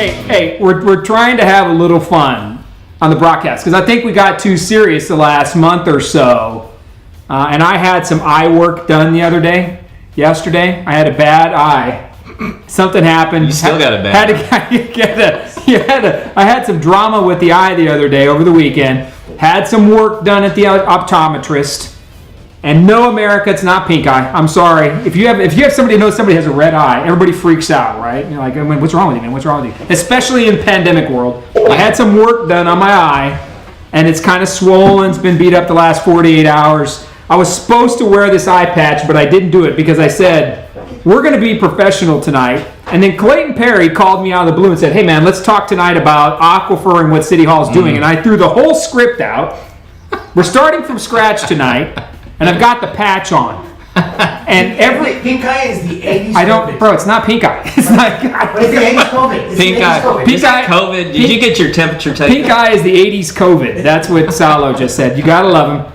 Hey, we're trying to have a little fun on the broadcast because I think we got too serious the last month or so. And I had some eye work done yesterday. I had a bad eye. Something happened. You still got a bad eye. I had some drama with the eye the other day over the weekend. Had some work done at the optometrist. And no, America, it's not pink eye. I'm sorry. If you have somebody who knows somebody has a red eye, everybody freaks out, right? You're like, what's wrong with you, man? What's wrong with you? Especially in pandemic world. I had some work done on my eye, and it's kind of swollen. It's been beat up the last 48 hours. I was supposed to wear this eye patch, but I didn't do it because I said, we're going to be professional tonight. And then Clayton Perry called me out of the blue and said, hey, man, let's talk tonight about Aquifer and what City Hall is doing. And I threw the whole script out. We're starting from scratch tonight. And I've got the patch on. And pink eye is the 80s bro, it's not pink eye. It's not. But it's the 80s COVID. Pink eye. COVID. Did you get your temperature taken? Pink eye is the 80s COVID. That's what Salo just said. You gotta love him.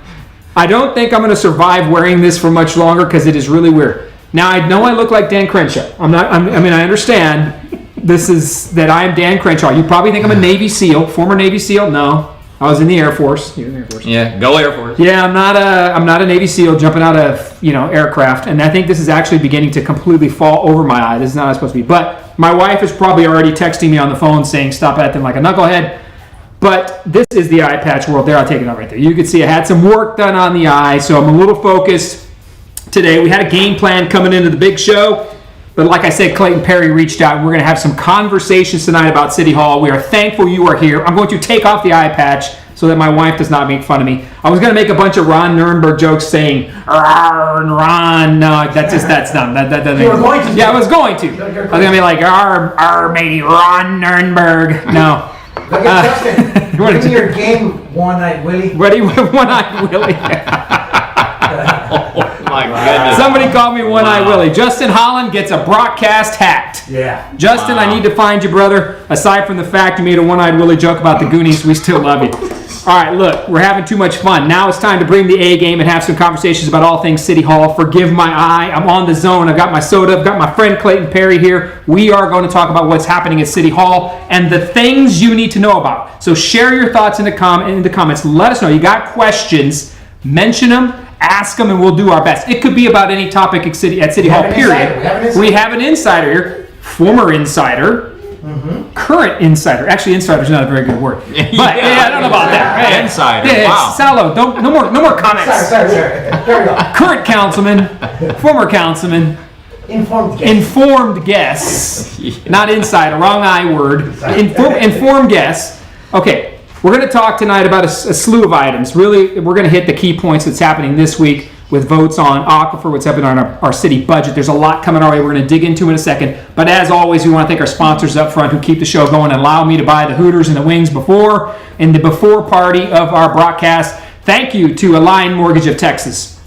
I don't think I'm gonna survive wearing this for much longer because it is really weird. Now I know I look like Dan Crenshaw. I understand that I am Dan Crenshaw. You probably think I'm a Navy SEAL, former Navy SEAL. No. I was in the Air Force. You were in the Air Force. Yeah, go Air Force. Yeah, I'm not a Navy SEAL jumping out of aircraft, and I think this is actually beginning to completely fall over my eye. This is not how it's supposed to be. But my wife is probably already texting me on the phone saying, "Stop acting like a knucklehead." But this is the eye patch world. There, I'll take it out right there. You can see I had some work done on the eye, so I'm a little focused today. We had a game plan coming into the big show. But like I said, Clayton Perry reached out, and we're going to have some conversations tonight about City Hall. We are thankful you are here. I'm going to take off the eye patch so that my wife does not make fun of me. I was going to make a bunch of Ron Nuremberg jokes saying, Ron. No, that's dumb. You were going to. Yeah, I was going to. I was going to be like, matey, Ron Nuremberg. No. Look at Justin. Give me your game, One-Eyed Willie. Ready with One-Eyed Willie. My goodness. Somebody called me One-Eyed Willie. Justin Holland gets a broadcast hacked. Yeah. Justin, I need to find you, brother. Aside from the fact you made a One-Eyed Willie joke about the Goonies, we still love you. All right, look, we're having too much fun. Now it's time to bring the A game and have some conversations about all things City Hall. Forgive my eye. I'm on the zone. I've got my soda. I've got my friend Clayton Perry here. We are going to talk about what's happening at City Hall and the things you need to know about. So share your thoughts in the comments. Let us know. You got questions. Mention them. Ask them, and we'll do our best. It could be about any topic at City Hall, period. We have an insider here. Former insider. Mm-hmm. Current insider. Actually, insider is not a very good word. But I don't know about that. Hey, insider. Yeah, wow. Salo, no more comments. Sorry. There we go. Current councilman, former councilman, informed guess. Not insider. Wrong I word. Informed guess. Okay. We're going to talk tonight about a slew of items. Really, we're going to hit the key points that's happening this week with votes on Aquifer, what's happening on our city budget. There's a lot coming our way we're going to dig into in a second. But as always, we want to thank our sponsors up front who keep the show going and allow me to buy the Hooters and the wings in the before party of our broadcast. Thank you to Align Mortgage of Texas,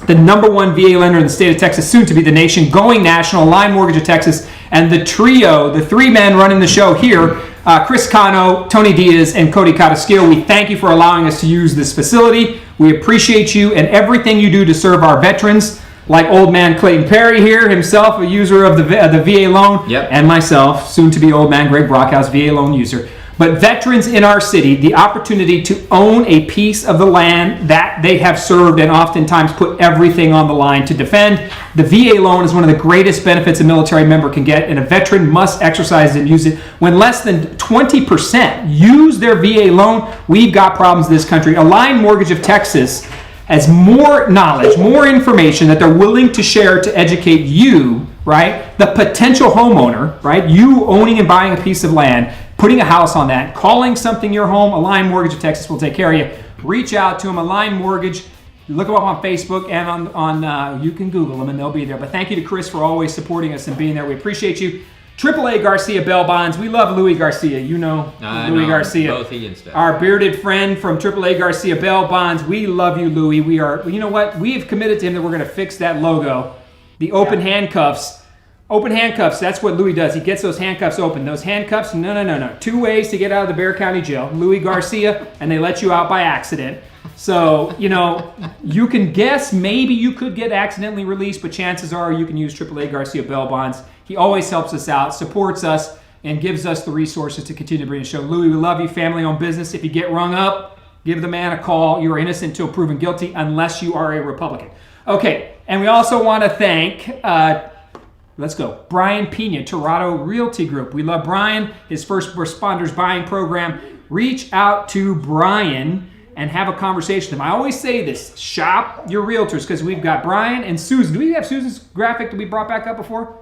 the number one VA lender in the state of Texas, soon to be the nation, going national, Align Mortgage of Texas, and the trio, the three men running the show here, Chris Cano, Tony Diaz, and Cody Cataskill. We thank you for allowing us to use this facility. We appreciate you and everything you do to serve our veterans, like old man Clayton Perry here, himself a user of the VA loan, and myself, soon to be old man Greg Brockhouse, VA loan user. But veterans in our city, the opportunity to own a piece of the land that they have served and oftentimes put everything on the line to defend. The VA loan is one of the greatest benefits a military member can get, and a veteran must exercise and use it. When less than 20% use their VA loan, we've got problems in this country. Align Mortgage of Texas has more knowledge, more information that they're willing to share to educate you, right? The potential homeowner, right? You owning and buying a piece of land, putting a house on that, calling something your home. Align Mortgage of Texas will take care of you. Reach out to them, Align Mortgage. Look them up on Facebook and on you can Google them and they'll be there. But thank you to Chris for always supporting us and being there. We appreciate you. AAA Garcia Bell Bonds. We love Louis Garcia. You know Louis Garcia. Both he and Steph. Our bearded friend from AAA Garcia Bell Bonds. We love you, Louis. We are. You know what? We have committed to him that we're going to fix that logo. The open handcuffs. Open handcuffs, that's what Louis does. He gets those handcuffs open. Those handcuffs, no. 2 ways to get out of the Bexar County Jail. Louis Garcia, and they let you out by accident. So, you can guess maybe you could get accidentally released, but chances are you can use AAA Garcia Bell Bonds. He always helps us out, supports us and gives us the resources to continue to bring the show. Louis, we love you, family-owned business. If you get rung up, give the man a call. You are innocent until proven guilty unless you are a Republican. Okay, and we also want to thank, let's go, Brian Pena, Toronto Realty Group. We love Brian, his first responders buying program. Reach out to Brian and have a conversation with him. I always say this, shop your realtors, because we've got Brian and Susan. Do we have Susan's graphic that we brought back up before?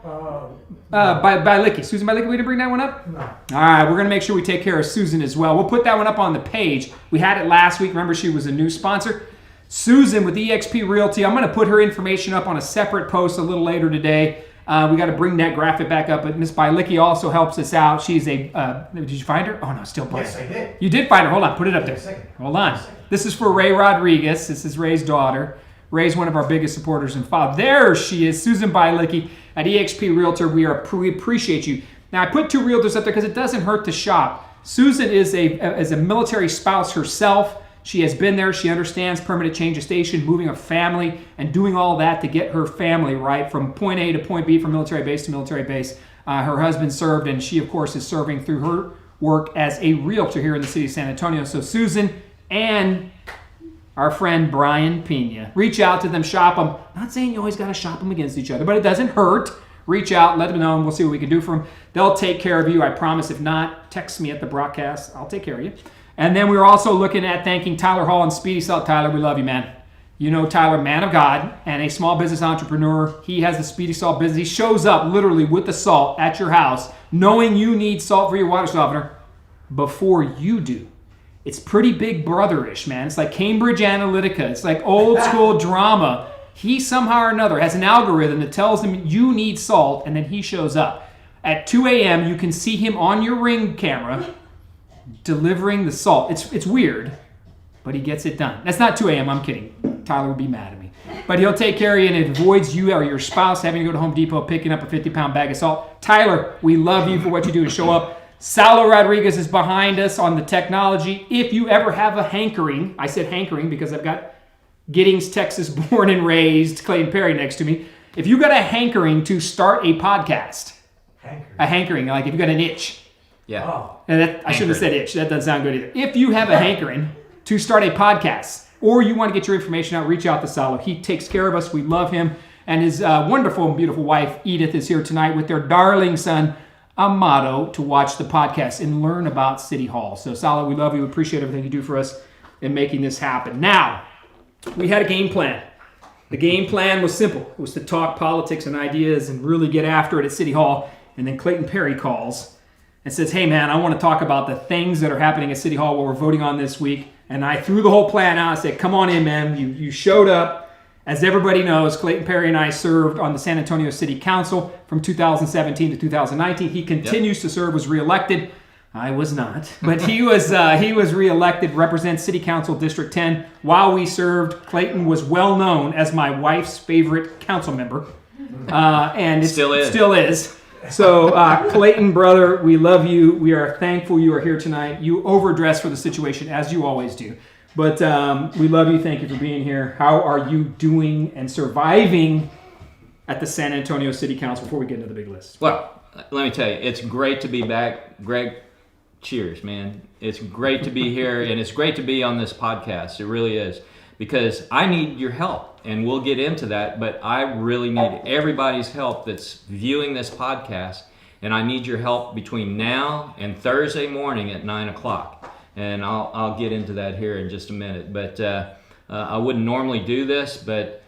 By Licky. Susan by Licky, we didn't bring that one up? No. All right, we're going to make sure we take care of Susan as well. We'll put that one up on the page. We had it last week. Remember, she was a new sponsor. Susan with eXp Realty. I'm going to put her information up on a separate post a little later today. We got to bring that graphic back up, but Miss Bielicki also helps us out. She's a, did you find her? Oh, no, still Brian. Yes, I did. You did find her. Hold on, put it up there. Second. Hold on. This is for Ray Rodriguez. This is Ray's daughter. Ray's one of our biggest supporters and father. There she is, Susan Bielicki at eXp Realtor. We appreciate you. Now, I put 2 realtors up there because it doesn't hurt to shop. Susan is a military spouse herself. She has been there. She understands permanent change of station, moving a family, and doing all that to get her family right from point A to point B, from military base to military base. Her husband served, and she, of course, is serving through her work as a realtor here in the city of San Antonio. So Susan and our friend Brian Pena, reach out to them, shop them. Not saying you always got to shop them against each other, but it doesn't hurt. Reach out, let them know, and we'll see what we can do for them. They'll take care of you, I promise. If not, text me at the broadcast. I'll take care of you. And then we were also looking at thanking Tyler Hall and Speedy Salt. Tyler, we love you, man. You know Tyler, man of God and a small business entrepreneur. He has the Speedy Salt business. He shows up literally with the salt at your house, knowing you need salt for your water softener before you do. It's pretty big brother-ish, man. It's like Cambridge Analytica. It's like old school drama. He somehow or another has an algorithm that tells him you need salt, and then he shows up. At 2 a.m., you can see him on your Ring camera delivering the salt. It's weird, but he gets it done. That's not 2 a.m., I'm kidding. Tyler would be mad at me. But he'll take care of you, and it avoids you or your spouse having to go to Home Depot picking up a 50-pound bag of salt. Tyler, we love you for what you do to show up. Salo Rodriguez is behind us on the technology. If you ever have a hankering, I said hankering because I've got Giddings, Texas, born and raised, Clayton Perry next to me. If you got a hankering to start a podcast, a hankering, like if you got an itch. Yeah. Oh. And I shouldn't have said itch. That doesn't sound good either. If you have a hankering to start a podcast, or you want to get your information out, reach out to Salo. He takes care of us. We love him. And his wonderful and beautiful wife, Edith, is here tonight with their darling son, Amato, to watch the podcast and learn about City Hall. So, Salo, we love you. We appreciate everything you do for us in making this happen. Now, we had a game plan. The game plan was simple. It was to talk politics and ideas and really get after it at City Hall. And then Clayton Perry calls and says, hey, man, I want to talk about the things that are happening at City Hall, what we're voting on this week. And I threw the whole plan out. I said, come on in, man. You showed up. As everybody knows, Clayton Perry and I served on the San Antonio City Council from 2017 to 2019. He continues to serve, was reelected. I was not. But he was reelected, represents City Council District 10. While we served, Clayton was well known as my wife's favorite council member. And it still is. So, Clayton, brother, we love you. We are thankful you are here tonight. You overdressed for the situation, as you always do. But we love you. Thank you for being here. How are you doing and surviving at the San Antonio City Council before we get into the big list? Well, let me tell you, it's great to be back. Greg, cheers, man. It's great to be here, and it's great to be on this podcast. It really is. Because I need your help, and we'll get into that, but I really need everybody's help that's viewing this podcast, and I need your help between now and Thursday morning at 9 o'clock. And I'll get into that here in just a minute. But I wouldn't normally do this, but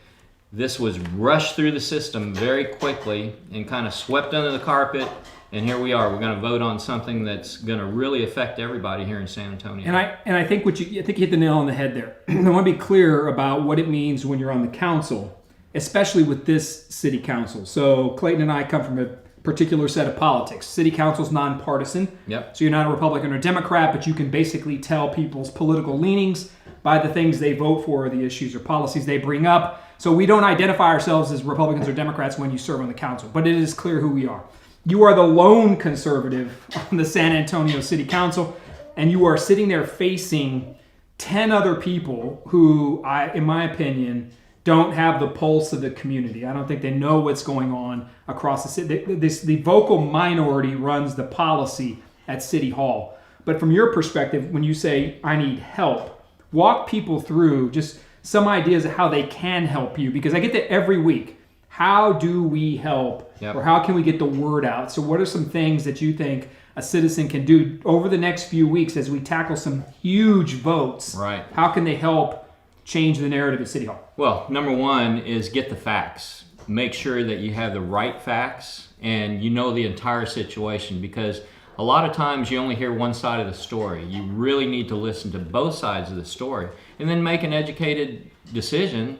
this was rushed through the system very quickly and kind of swept under the carpet. And here we are. We're going to vote on something that's going to really affect everybody here in San Antonio. And I think you hit the nail on the head there. I want to be clear about what it means when you're on the council, especially with this city council. So Clayton and I come from a particular set of politics. City council's nonpartisan. Yep. So you're not a Republican or Democrat, but you can basically tell people's political leanings by the things they vote for, or the issues or policies they bring up. So we don't identify ourselves as Republicans or Democrats when you serve on the council, but it is clear who we are. You are the lone conservative on the San Antonio City Council, and you are sitting there facing 10 other people who, in my opinion, don't have the pulse of the community. I don't think they know what's going on across the city. The vocal minority runs the policy at City Hall. But from your perspective, when you say, I need help, walk people through just some ideas of how they can help you, because I get that every week. How do we help? Yep. Or how can we get the word out? So what are some things that you think a citizen can do over the next few weeks as we tackle some huge votes? Right. How can they help change the narrative at City Hall? Well, number one is get the facts. Make sure that you have the right facts and you know the entire situation, because a lot of times you only hear one side of the story. You really need to listen to both sides of the story and then make an educated decision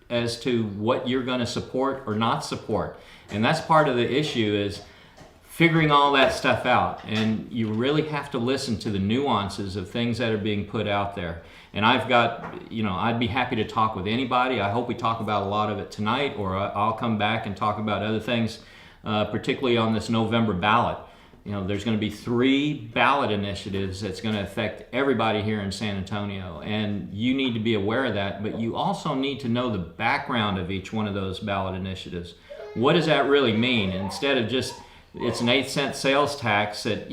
as to what you're going to support or not support. And that's part of the issue, is figuring all that stuff out. And you really have to listen to the nuances of things that are being put out there. And I'd be happy to talk with anybody. I hope we talk about a lot of it tonight, or I'll come back and talk about other things, particularly on this November ballot. There's going to be 3 ballot initiatives that's going to affect everybody here in San Antonio, and you need to be aware of that, but you also need to know the background of each one of those ballot initiatives. What does that really mean? And instead of just, it's an 8-cent sales tax that,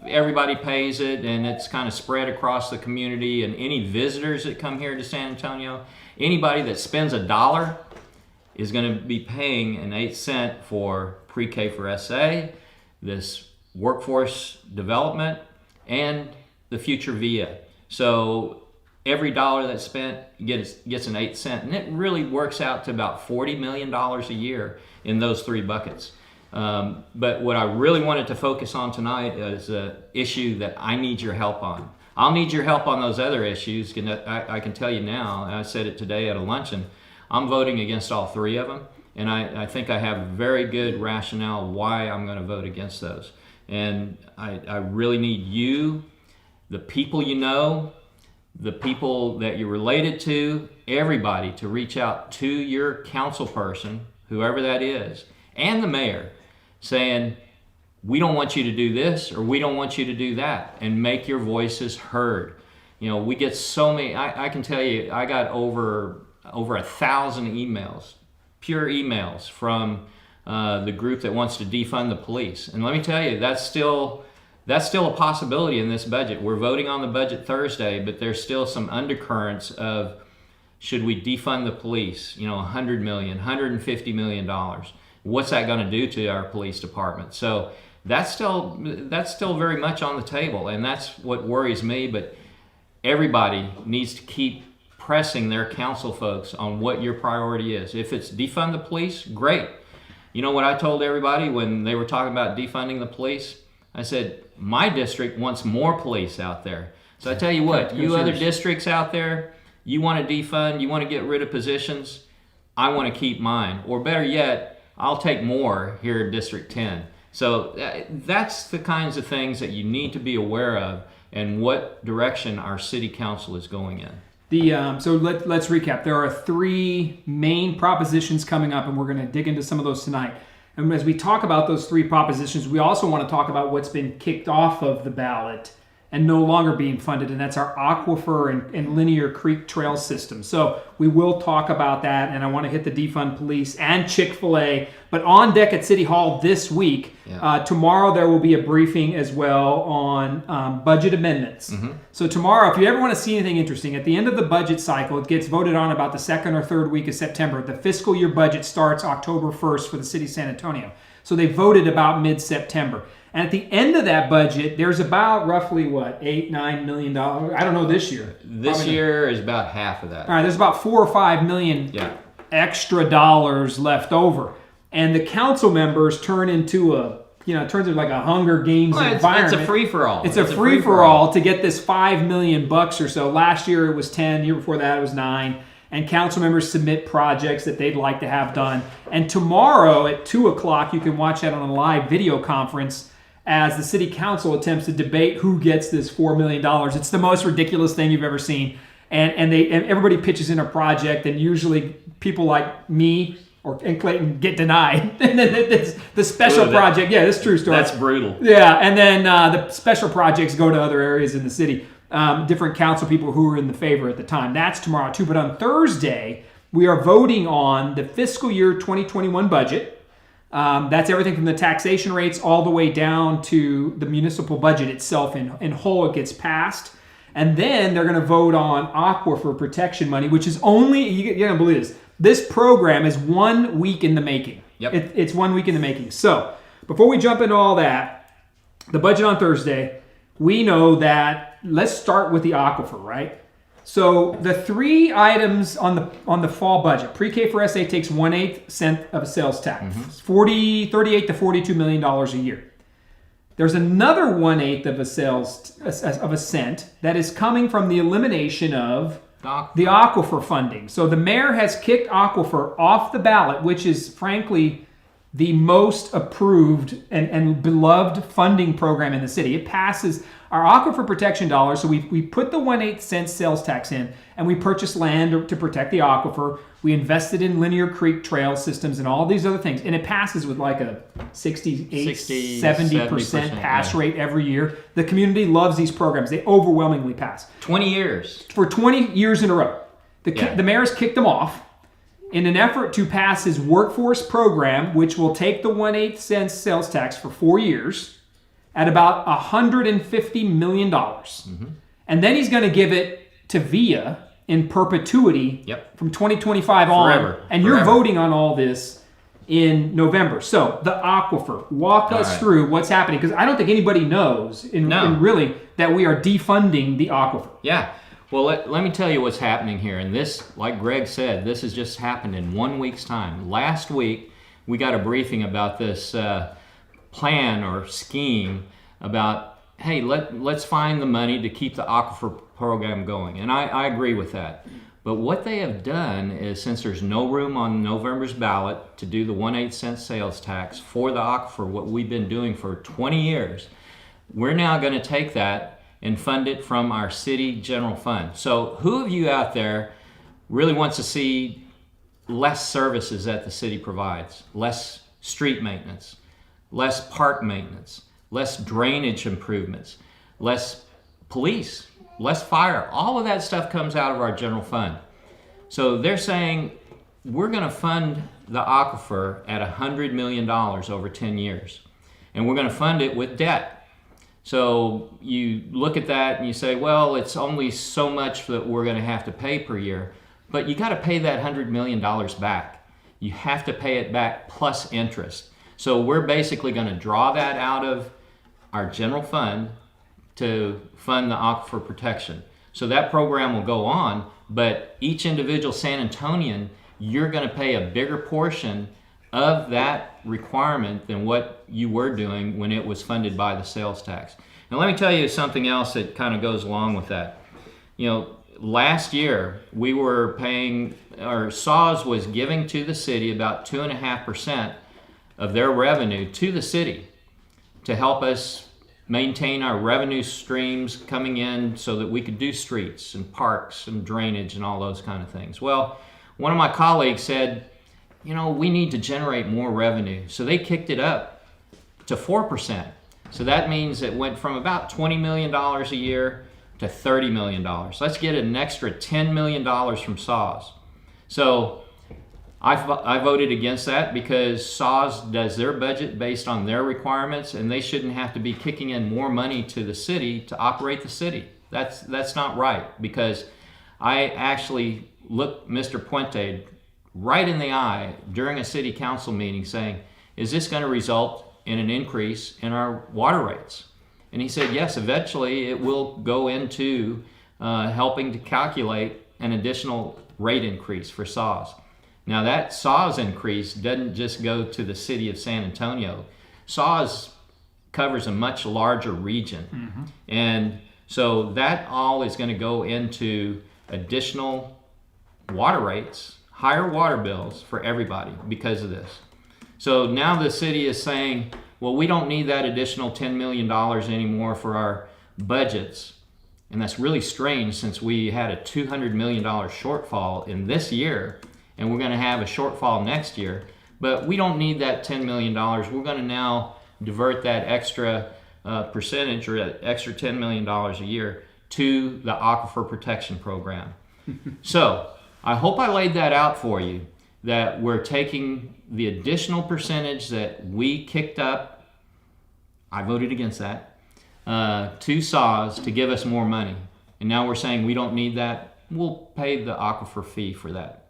everybody pays it and it's kind of spread across the community, and any visitors that come here to San Antonio, anybody that spends $1 is going to be paying an 8-cent for pre-K for SA, this workforce development, and the future VIA. So every dollar that's spent gets an 8 cent, and it really works out to about $40 million a year in those 3 buckets. But what I really wanted to focus on tonight is an issue that I need your help on. I'll need your help on those other issues, and I can tell you now, and I said it today at a luncheon, I'm voting against all 3 of them. And I think I have very good rationale why I'm going to vote against those. And I really need you, the people you know, the people that you're related to, everybody to reach out to your council person, whoever that is, and the mayor, saying, we don't want you to do this, or we don't want you to do that, and make your voices heard. We get so many, I can tell you, I got over 1,000 emails, pure emails from the group that wants to defund the police. And let me tell you, that's still a possibility in this budget. We're voting on the budget Thursday, but there's still some undercurrents of, should we defund the police? $100 million, $150 million. What's that going to do to our police department? So that's still very much on the table, and that's what worries me. But everybody needs to keep pressing their council folks on what your priority is. If it's defund the police, great. You know what I told everybody when they were talking about defunding the police? I said, my district wants more police out there. So I tell you what, you other districts out there, you want to defund, you want to get rid of positions, I want to keep mine. Or better yet, I'll take more here in District 10. So that's the kinds of things that you need to be aware of, and what direction our city council is going in. So let's recap. There are 3 main propositions coming up, and we're going to dig into some of those tonight. And as we talk about those 3 propositions, we also want to talk about what's been kicked off of the ballot and no longer being funded, and that's our aquifer and linear creek trail system. So we will talk about that, and I want to hit the defund police and Chick-fil-A. But on deck at City Hall this week, tomorrow there will be a briefing as well on budget amendments. Mm-hmm. So tomorrow, if you ever want to see anything interesting, at the end of the budget cycle, it gets voted on about the 2nd or 3rd week of September. The fiscal year budget starts October 1st for the city of San Antonio. So they voted about mid-September. And at the end of that budget, there's about roughly, $8-9 million? I don't know this year. This year is about half of that. All right, there's about $4 or $5 million extra dollars left over. And the council members turn into turns into like a Hunger Games environment. It's a free-for-all. It's a free-for-all to get this $5 million or so. Last year it was 10, the year before that it was 9. And council members submit projects that they'd like to have done. And tomorrow at 2 o'clock, you can watch that on a live video conference as the city council attempts to debate who gets this $4 million. It's the most ridiculous thing you've ever seen. And everybody pitches in a project, and usually people like me and Clayton get denied. And then the special project, this is true story. That's brutal. Yeah, and then the special projects go to other areas in the city. Different council people who were in the favor at the time. That's tomorrow too. But on Thursday, we are voting on the fiscal year 2021 budget. That's everything from the taxation rates all the way down to the municipal budget itself in whole. It gets passed. And then they're going to vote on aquifer protection money, which is only, you're going to believe this, this program is 1 week in the making. Yep. It's 1 week in the making. So before we jump into all that, the budget on Thursday, we know that, let's start with the aquifer, right? So the three items on the fall budget, pre-K for SA takes 1/8 cent of a sales tax, 38 to $42 million a year. There's another 1/8 of a cent that is coming from the elimination of the aquifer funding. So the mayor has kicked aquifer off the ballot, which is frankly the most approved and beloved funding program in the city. It passes our aquifer protection dollars. So we put the 1/8 cent sales tax in, and we purchased land to protect the aquifer. We invested in linear creek trail systems and all these other things. And it passes with like a 70% pass rate every year. The community loves these programs. They overwhelmingly pass. 20 years. For 20 years in a row. The mayor's kicked them off in an effort to pass his workforce program, which will take the 1/8 cent sales tax for 4 years at about $150 million. And then he's going to give it to VIA in perpetuity from 2025 on. Forever. And you're voting on all this in November. So the aquifer, walk us through what's happening, because I don't think anybody knows in really that we are defunding the aquifer. Yeah. Well, let me tell you what's happening here. And this, like Greg said, this has just happened in 1 week's time. Last week, we got a briefing about this plan or scheme about, hey, let's find the money to keep the aquifer program going. And I agree with that. But what they have done is, since there's no room on November's ballot to do the 1/8 cent sales tax for the aquifer, what we've been doing for 20 years, we're now going to take that and fund it from our city general fund. So who of you out there really wants to see less services that the city provides? Less street maintenance, less park maintenance, less drainage improvements, less police, less fire. All of that stuff comes out of our general fund. So they're saying we're going to fund the aquifer at $100 million over 10 years. And we're going to fund it with debt. So you look at that and you say, well, it's only so much that we're going to have to pay per year. But you got to pay that $100 million back. You have to pay it back plus interest. So we're basically going to draw that out of our general fund to fund the aquifer protection. So that program will go on, but each individual San Antonian, you're going to pay a bigger portion of that requirement than what you were doing when it was funded by the sales tax. And let me tell you something else that kind of goes along with that. You know, last year we were paying, or SAWS was giving to the city about 2.5% of their revenue to the city to help us maintain our revenue streams coming in so that we could do streets and parks and drainage and all those kind of things. Well, one of my colleagues said, you know, we need to generate more revenue. So they kicked it up to 4%. So that means it went from about $20 million a year to $30 million. Let's get an extra $10 million from SAWS. So I voted against that because SAWS does their budget based on their requirements, and they shouldn't have to be kicking in more money to the city to operate the city. That's not right, because I actually looked Mr. Puente right in the eye during a city council meeting saying, is this going to result in an increase in our water rates? And he said, yes, eventually it will go into helping to calculate an additional rate increase for SAWS. Now that SAWS increase doesn't just go to the city of San Antonio. SAWS covers a much larger region. And so that all is going to go into additional water rates, higher water bills for everybody because of this. So now the city is saying, well, we don't need that additional $10 million anymore for our budgets. And that's really strange, since we had a $200 million shortfall in this year, and we're going to have a shortfall next year. But we don't need that $10 million. We're going to now divert that extra percentage, or that extra $10 million a year, to the Aquifer Protection Program. So I hope I laid that out for you, that we're taking the additional percentage that we kicked up, I voted against that, to SAWS to give us more money. And now we're saying we don't need that. We'll pay the aquifer fee for that.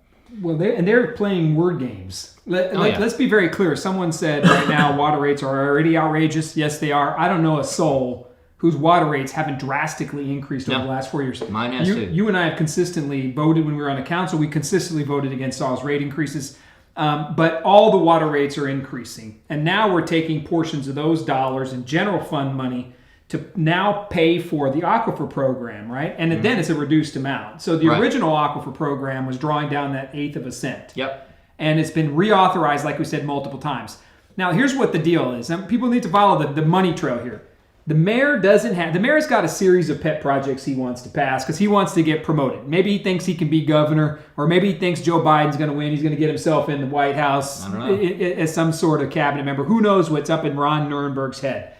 Well, they're playing word games. Let's be very clear. Someone said right now water rates are already outrageous. Yes, they are. I don't know a soul whose water rates haven't drastically increased over the last 4 years. Mine has too. You and I have consistently voted when we were on the council. We consistently voted against SAWS rate increases. But all the water rates are increasing. And now we're taking portions of those dollars in general fund money to now pay for the aquifer program, right? And then it's a reduced amount. So the original aquifer program was drawing down that 1/8 of a cent. Yep. And it's been reauthorized, like we said, multiple times. Now, here's what the deal is. And people need to follow the money trail here. The mayor's got a series of pet projects he wants to pass because he wants to get promoted. Maybe he thinks he can be governor, or maybe he thinks Joe Biden's going to win. He's going to get himself in the White House as some sort of cabinet member. Who knows what's up in Ron Nuremberg's head?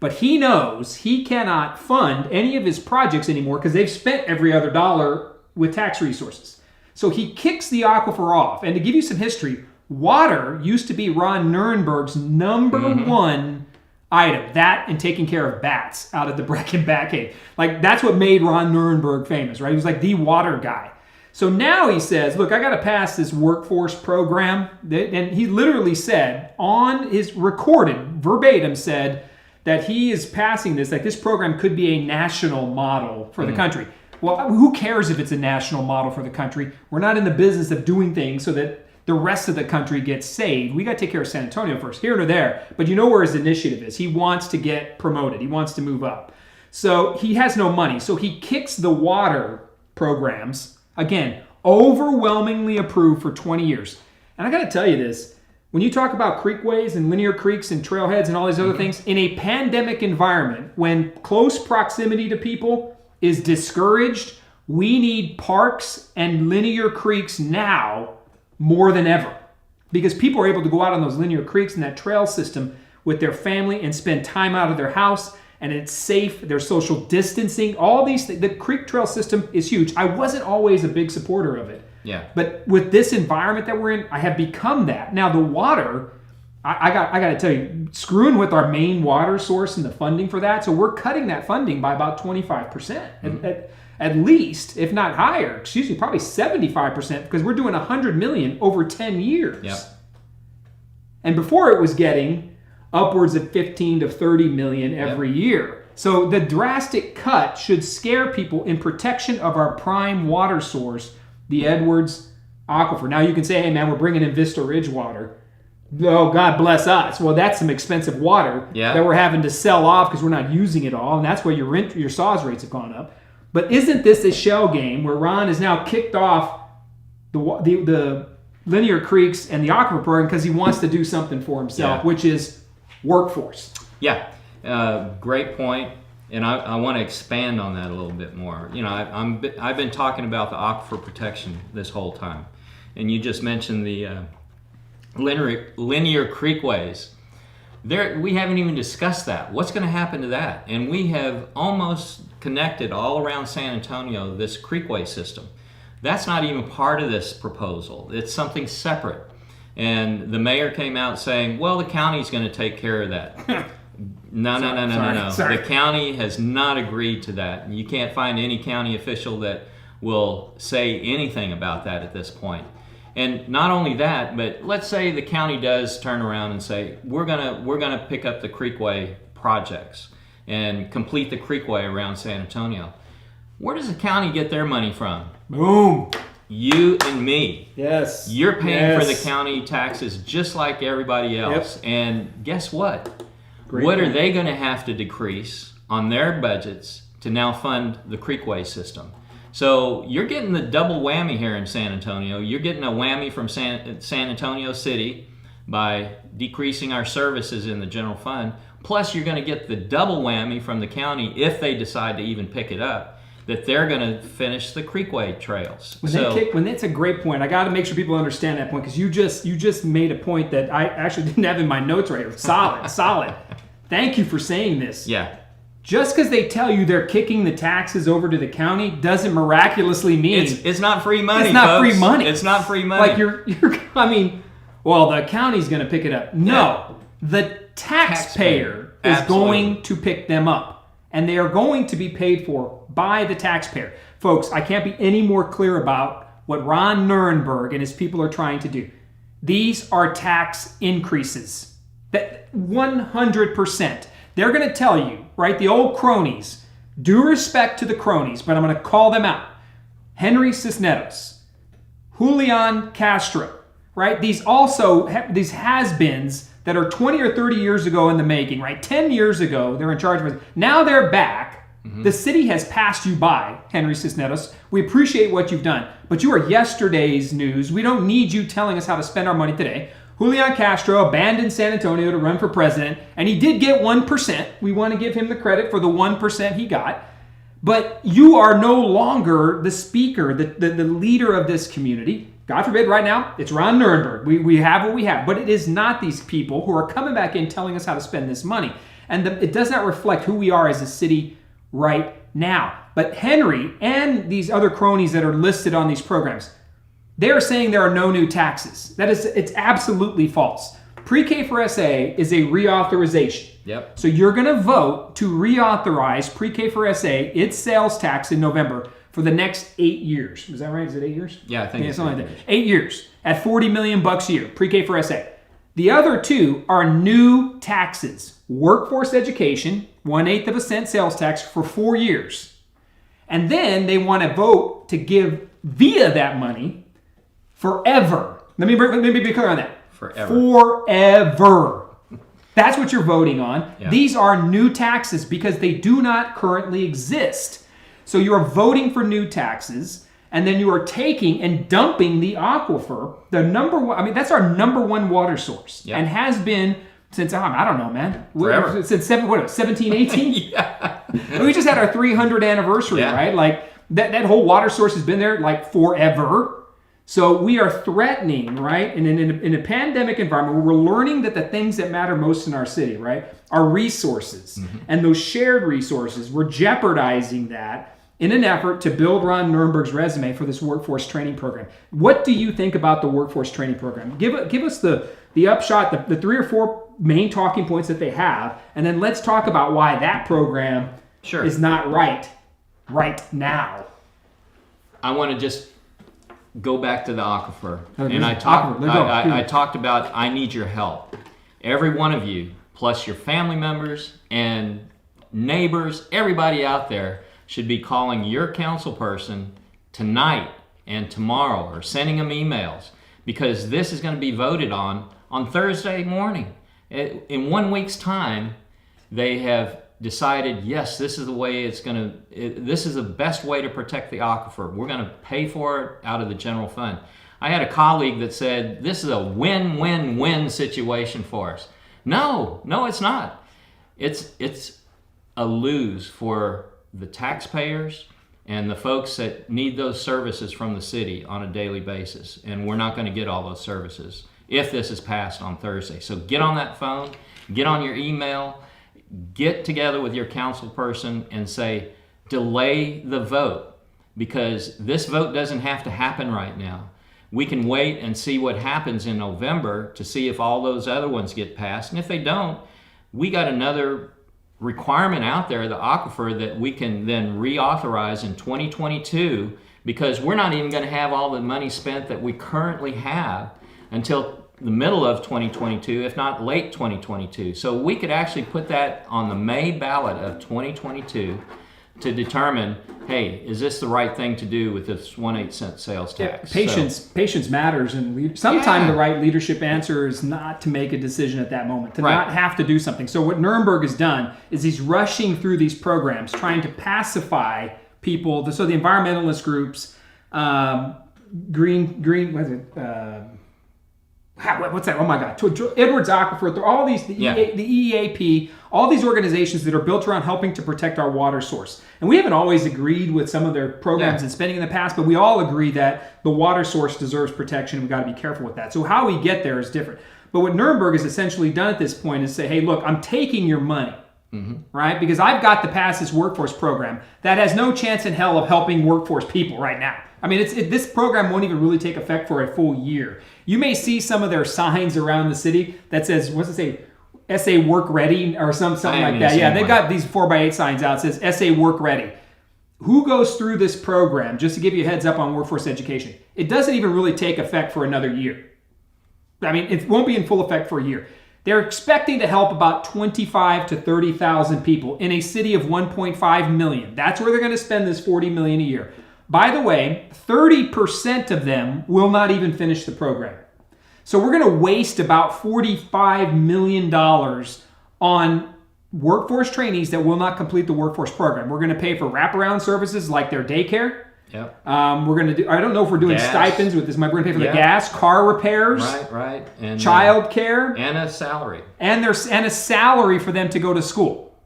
But he knows he cannot fund any of his projects anymore because they've spent every other dollar with tax resources. So he kicks the aquifer off. And to give you some history, water used to be Ron Nuremberg's number one item. That and taking care of bats out of the Brecken Bat Cave. Like, that's what made Ron Nuremberg famous, right? He was like the water guy. So now he says, look, I got to pass this workforce program. And he literally said, on his recorded, verbatim said, that he is passing this, like this program could be a national model for the country. Well, who cares if it's a national model for the country? We're not in the business of doing things so that the rest of the country gets saved. We got to take care of San Antonio first, here or there. But you know where his initiative is. He wants to get promoted. He wants to move up. So he has no money. So he kicks the water programs, again, overwhelmingly approved for 20 years. And I got to tell you this. When you talk about creekways and linear creeks and trailheads and all these other things, in a pandemic environment, when close proximity to people is discouraged, we need parks and linear creeks now more than ever. Because people are able to go out on those linear creeks and that trail system with their family and spend time out of their house, and it's safe, there's social distancing, all these things. The creek trail system is huge. I wasn't always a big supporter of it. Yeah. But with this environment that we're in, I have become that. Now the water, I got to tell you, screwing with our main water source and the funding for that. So we're cutting that funding by about 25%, at least, if not higher. Excuse me, probably 75% because we're doing $100 million over 10 years. Yep. And before it was getting upwards of 15 to 30 million every year. So the drastic cut should scare people in protection of our prime water source, the Edwards Aquifer. Now you can say, hey man, we're bringing in Vista Ridge water. Oh, God bless us. Well, that's some expensive water that we're having to sell off because we're not using it all, and that's why your SAWS rates have gone up. But isn't this a shell game where Ron has now kicked off the linear creeks and the aquifer program because he wants to do something for himself, which is workforce? Yeah, great point. And I want to expand on that a little bit more. You know, I've been talking about the aquifer protection this whole time, and you just mentioned the linear creekways. We haven't even discussed that. What's going to happen to that? And we have almost connected all around San Antonio this creekway system. That's not even part of this proposal. It's something separate. And the mayor came out saying, well, the county's going to take care of that. No. The county has not agreed to that. You can't find any county official that will say anything about that at this point. And not only that, but let's say the county does turn around and say, we're gonna pick up the creekway projects and complete the creekway around San Antonio. Where does the county get their money from? Boom. You and me. Yes. You're paying for the county taxes just like everybody else. Yep. And guess what? What are they going to have to decrease on their budgets to now fund the creekway system? So you're getting the double whammy here in San Antonio. You're getting a whammy from San Antonio City by decreasing our services in the general fund. Plus, you're going to get the double whammy from the county if they decide to even pick it up, that they're going to finish the creekway trails. That's a great point. I got to make sure people understand that point because you just made a point that I actually didn't have in my notes right here. Solid. Thank you for saying this. Yeah. just because they tell you they're kicking the taxes over to the county doesn't miraculously mean it's not free money. It's not folks. free money. It's not free money. Like you're I mean, well, the county's going to pick it up. No, the taxpayer is going to pick them up, and they are going to be paid for by the taxpayer. Folks, I can't be any more clear about what Ron Nirenberg and his people are trying to do. These are tax increases. That 100%. They're going to tell you, right, the old cronies, due respect to the cronies, but I'm going to call them out. Henry Cisneros, Julian Castro, right? These has-beens that are 20 or 30 years ago in the making, right? 10 years ago, they're in charge of it. Now they're back. The city has passed you by, Henry Cisneros. We appreciate what you've done, but you are yesterday's news. We don't need you telling us how to spend our money today. Julian Castro abandoned San Antonio to run for president, and he did get 1%. We want to give him the credit for the 1% he got. But you are no longer the speaker, the leader of this community. God forbid, right now, it's Ron Nirenberg. We have what we have. But it is not these people who are coming back in telling us how to spend this money. And it does not reflect who we are as a city right now. But Henry and these other cronies that are listed on these programs, they are saying there are no new taxes. It's absolutely false. Pre-K for SA is a reauthorization. Yep. So you're going to vote to reauthorize Pre-K for SA, its sales tax in November for the next 8 years. Is that right? Is it 8 years? Yeah, I think it's something like that. 8 years at $40 million a year, Pre-K for SA. The other two are new taxes. Workforce education, 1/8 cent sales tax for 4 years. And then they want to vote to give via that money forever. Let me be clear on that. Forever. That's what you're voting on. Yeah. These are new taxes because they do not currently exist. So you're voting for new taxes, and then you are taking and dumping the aquifer, that's our number one water source, and has been since, I don't know, man. Forever. Since 1718? Yeah. We just had our 300th anniversary, right? Like, that whole water source has been there, like, forever. So we are threatening, right, in a pandemic environment where we're learning that the things that matter most in our city, right, are resources. And those shared resources, we're jeopardizing that in an effort to build Ron Nirenberg's resume for this workforce training program. What do you think about the workforce training program? Give us the upshot, the 3 or 4 main talking points that they have, and then let's talk about why that program is not right now. I want to just go back to the aquifer. And I talked about I need your help. Every one of you, plus your family members and neighbors, everybody out there should be calling your council person tonight and tomorrow or sending them emails, because this is going to be voted on Thursday morning. In 1 week's time, they have decided, yes, this is the way this is the best way to protect the aquifer. We're going to pay for it out of the general fund. I had a colleague that said, this is a win-win-win situation for us. No, it's not. It's a lose for the taxpayers and the folks that need those services from the city on a daily basis. And we're not going to get all those services if this is passed on Thursday. So get on that phone, get on your email, get together with your council person and say, delay the vote, because this vote doesn't have to happen right now. We can wait and see what happens in November to see if all those other ones get passed. And if they don't, we got another requirement out there, the aquifer, that we can then reauthorize in 2022, because we're not even going to have all the money spent that we currently have until the middle of 2022, if not late 2022. So we could actually put that on the May ballot of 2022 to determine, hey, is this the right thing to do with this 1/8 cent sales tax? Patience matters, and sometimes the right leadership answer is not to make a decision at that moment, to not have to do something. So what Nirenberg has done is he's rushing through these programs, trying to pacify people. So the environmentalist groups, what's that? Oh my God! Edwards Aquifer, all these, the EAP, all these organizations that are built around helping to protect our water source. And we haven't always agreed with some of their programs and spending in the past, but we all agree that the water source deserves protection. We've got to be careful with that. So how we get there is different. But what Nirenberg has essentially done at this point is say, hey, look, I'm taking your money. right? Because I've got to pass this workforce program that has no chance in hell of helping workforce people right now. I mean, this program won't even really take effect for a full year. You may see some of their signs around the city that says, what's it say? SA Work Ready or something like that. Yeah, they've got these 4x8 signs out. It says SA Work Ready. Who goes through this program, just to give you a heads up on workforce education, it doesn't even really take effect for another year. I mean, it won't be in full effect for a year. They're expecting to help about 25 to 30,000 people in a city of 1.5 million. That's where they're going to spend this $40 million a year. By the way, 30% of them will not even finish the program. So we're going to waste about $45 million on workforce trainees that will not complete the workforce program. We're going to pay for wraparound services like their daycare. Yep. We're going to do, I don't know if we're doing stipends with this. We're going to pay for the gas, car repairs, right, and child care, and a salary. And a salary for them to go to school.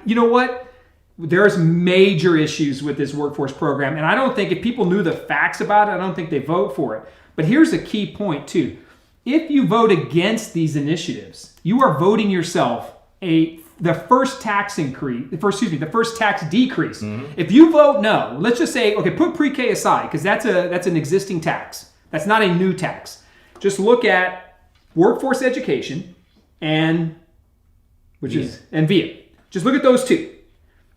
You know what? There's major issues with this workforce program, and I don't think if people knew the facts about it, I don't think they vote for it. But here's a key point too. If you vote against these initiatives, you are voting yourself the first tax decrease. If you vote no, let's just say, okay, put pre-K aside because that's an existing tax. That's not a new tax. Just look at workforce education and VIA. Just look at those two.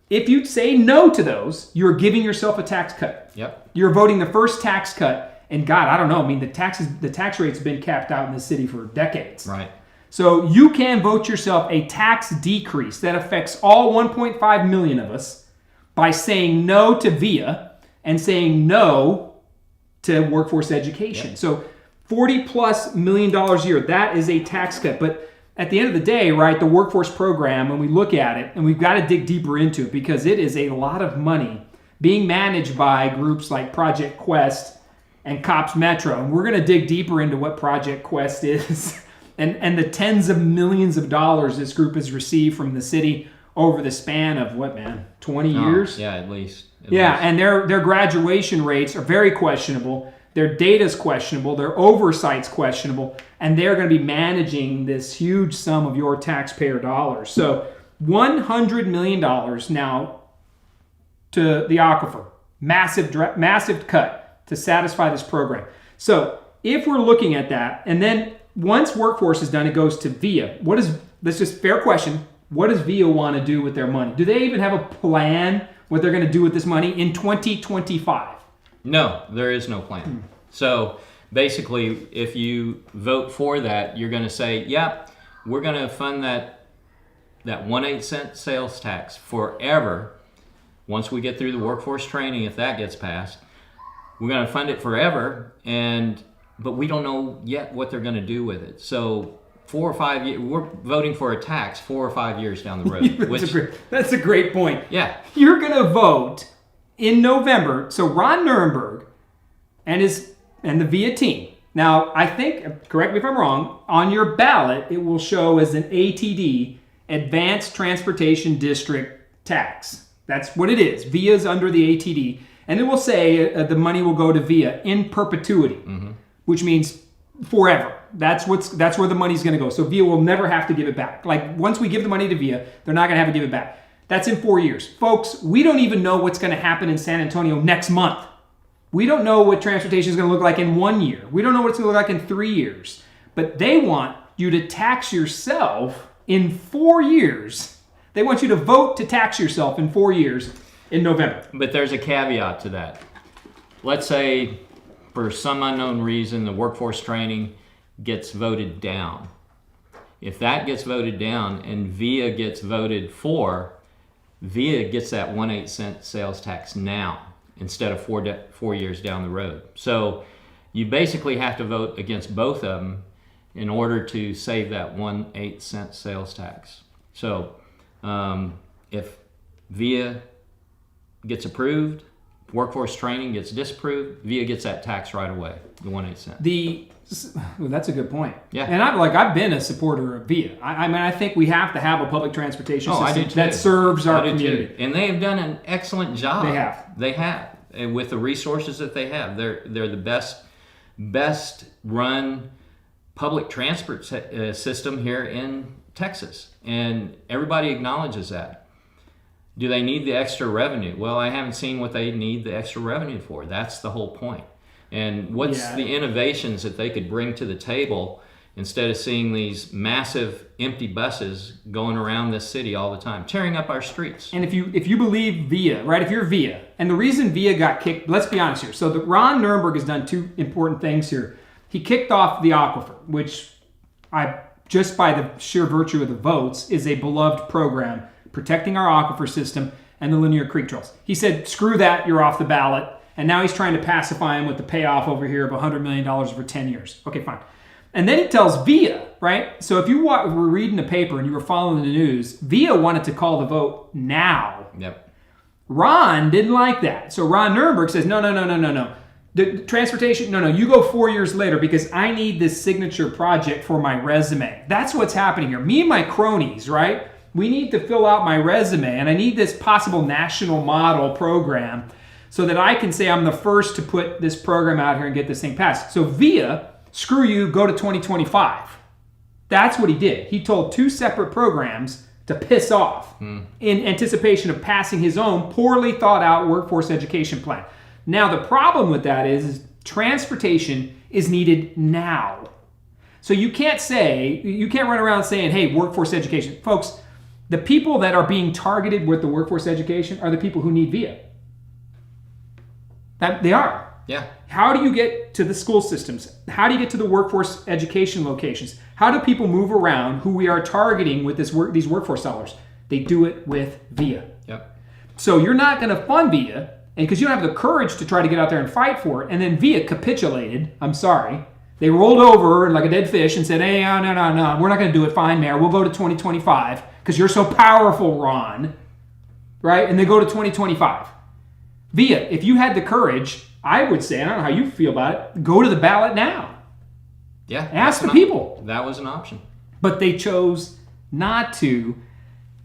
If you say no to those, you're giving yourself a tax cut. Yep. You're voting the first tax cut, and God, I don't know. I mean, the tax rate's been capped out in this city for decades. Right. So you can vote yourself a tax decrease that affects all 1.5 million of us by saying no to VIA and saying no to workforce education. Yep. So $40+ million a year, that is a tax cut. But at the end of the day, right, the workforce program, when we look at it, and we've got to dig deeper into it because it is a lot of money being managed by groups like Project Quest and COPS Metro. And we're going to dig deeper into what Project Quest is. And the tens of millions of dollars this group has received from the city over the span of 20 years? Yeah, at least. And their graduation rates are very questionable. Their data's questionable. Their oversight's questionable. And they're going to be managing this huge sum of your taxpayer dollars. So $100 million now to the aquifer. Massive cut to satisfy this program. So if we're looking at that, and then once workforce is done, it goes to VIA. That's just fair question. What does VIA want to do with their money? Do they even have a plan what they're going to do with this money in 2025? No, there is no plan. So basically, if you vote for that, you're going to say, we're going to fund that 1/8 cent sales tax forever. Once we get through the workforce training, if that gets passed, we're going to fund it forever, but we don't know yet what they're going to do with it. So 4 or 5 years, we're voting for a tax 4 or 5 years down the road. That's a great point. Yeah. You're going to vote in November. So Ron Nirenberg and the VIA team. Now, I think, correct me if I'm wrong, on your ballot, it will show as an ATD, Advanced Transportation District Tax. That's what it is. VIA's under the ATD. And it will say the money will go to VIA in perpetuity. Which means forever. That's where the money's going to go. So VIA will never have to give it back. Like once we give the money to VIA, they're not going to have to give it back. That's in 4 years. Folks, we don't even know what's going to happen in San Antonio next month. We don't know what transportation is going to look like in 1 year. We don't know what it's going to look like in 3 years. But they want you to tax yourself in 4 years. They want you to vote to tax yourself in 4 years in November. But there's a caveat to that. Let's say, for some unknown reason, the workforce training gets voted down. If that gets voted down and VIA gets voted for, VIA gets that 1/8 cent sales tax now instead of 4 years down the road. So you basically have to vote against both of them in order to save that 1/8 cent sales tax. So if VIA gets approved, workforce training gets disapproved, VIA gets that tax right away, the 1/8 cent. Well, that's a good point. Yeah. And I've been a supporter of VIA. I mean, I think we have to have a public transportation system that serves our community. Too. And they have done an excellent job. They have. And with the resources that they have, they're the best run public transport system here in Texas, and everybody acknowledges that. Do they need the extra revenue? Well, I haven't seen what they need the extra revenue for. That's the whole point. And what's the innovations that they could bring to the table instead of seeing these massive empty buses going around this city all the time, tearing up our streets? And if you believe VIA, right? If you're VIA, and the reason VIA got kicked, let's be honest here. So Ron Nuremberg has done two important things here. He kicked off the aquifer, which just by the sheer virtue of the votes, is a beloved program protecting our aquifer system and the linear creek trails. He said, screw that, you're off the ballot. And now he's trying to pacify him with the payoff over here of $100 million over 10 years. Okay, fine. And then he tells VIA, right? So if you were reading the paper and you were following the news, VIA wanted to call the vote now. Yep. Ron didn't like that. So Ron Nuremberg says, no. The transportation, no, you go 4 years later because I need this signature project for my resume. That's what's happening here. Me and my cronies, right? We need to fill out my resume, and I need this possible national model program so that I can say I'm the first to put this program out here and get this thing passed. So VIA, screw you, go to 2025. That's what he did. He told two separate programs to piss off in anticipation of passing his own poorly thought out workforce education plan. Now, the problem with that is transportation is needed now. So you can't run around saying, hey, workforce education. Folks, the people that are being targeted with the workforce education are the people who need VIA. They are. Yeah. How do you get to the school systems? How do you get to the workforce education locations? How do people move around who we are targeting with these workforce dollars? They do it with VIA. Yep. So you're not going to fund VIA, and because you don't have the courage to try to get out there and fight for it, and then VIA capitulated. I'm sorry. They rolled over like a dead fish and said, hey, no, we're not going to do it. Fine, Mayor. We'll go to 2025 because you're so powerful, Ron. Right? And they go to 2025. VIA, if you had the courage, I would say, I don't know how you feel about it, go to the ballot now. Yeah. Ask the people. That was an option. But they chose not to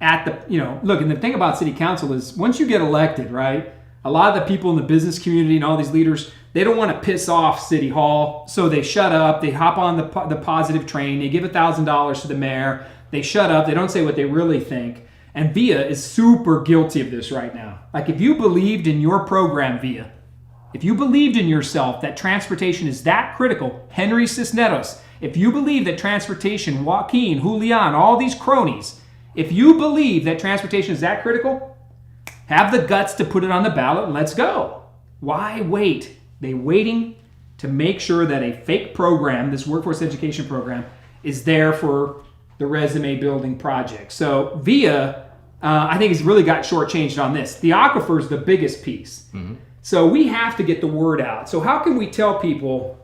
look, and the thing about city council is once you get elected, right, a lot of the people in the business community and all these leaders, they don't want to piss off City Hall, so they shut up, they hop on the positive train, they give $1,000 to the mayor, they shut up, they don't say what they really think. And VIA is super guilty of this right now. Like if you believed in your program, VIA, if you believed in yourself that transportation is that critical, Henry Cisneros, if you believe that transportation, Joaquin, Julian, all these cronies, if you believe that transportation is that critical, have the guts to put it on the ballot and let's go. Why wait? They're waiting to make sure that a fake program, this workforce education program, is there for the resume building project. So VIA, I think, has really got shortchanged on this. The aquifer is the biggest piece. Mm-hmm. So we have to get the word out. So how can we tell people,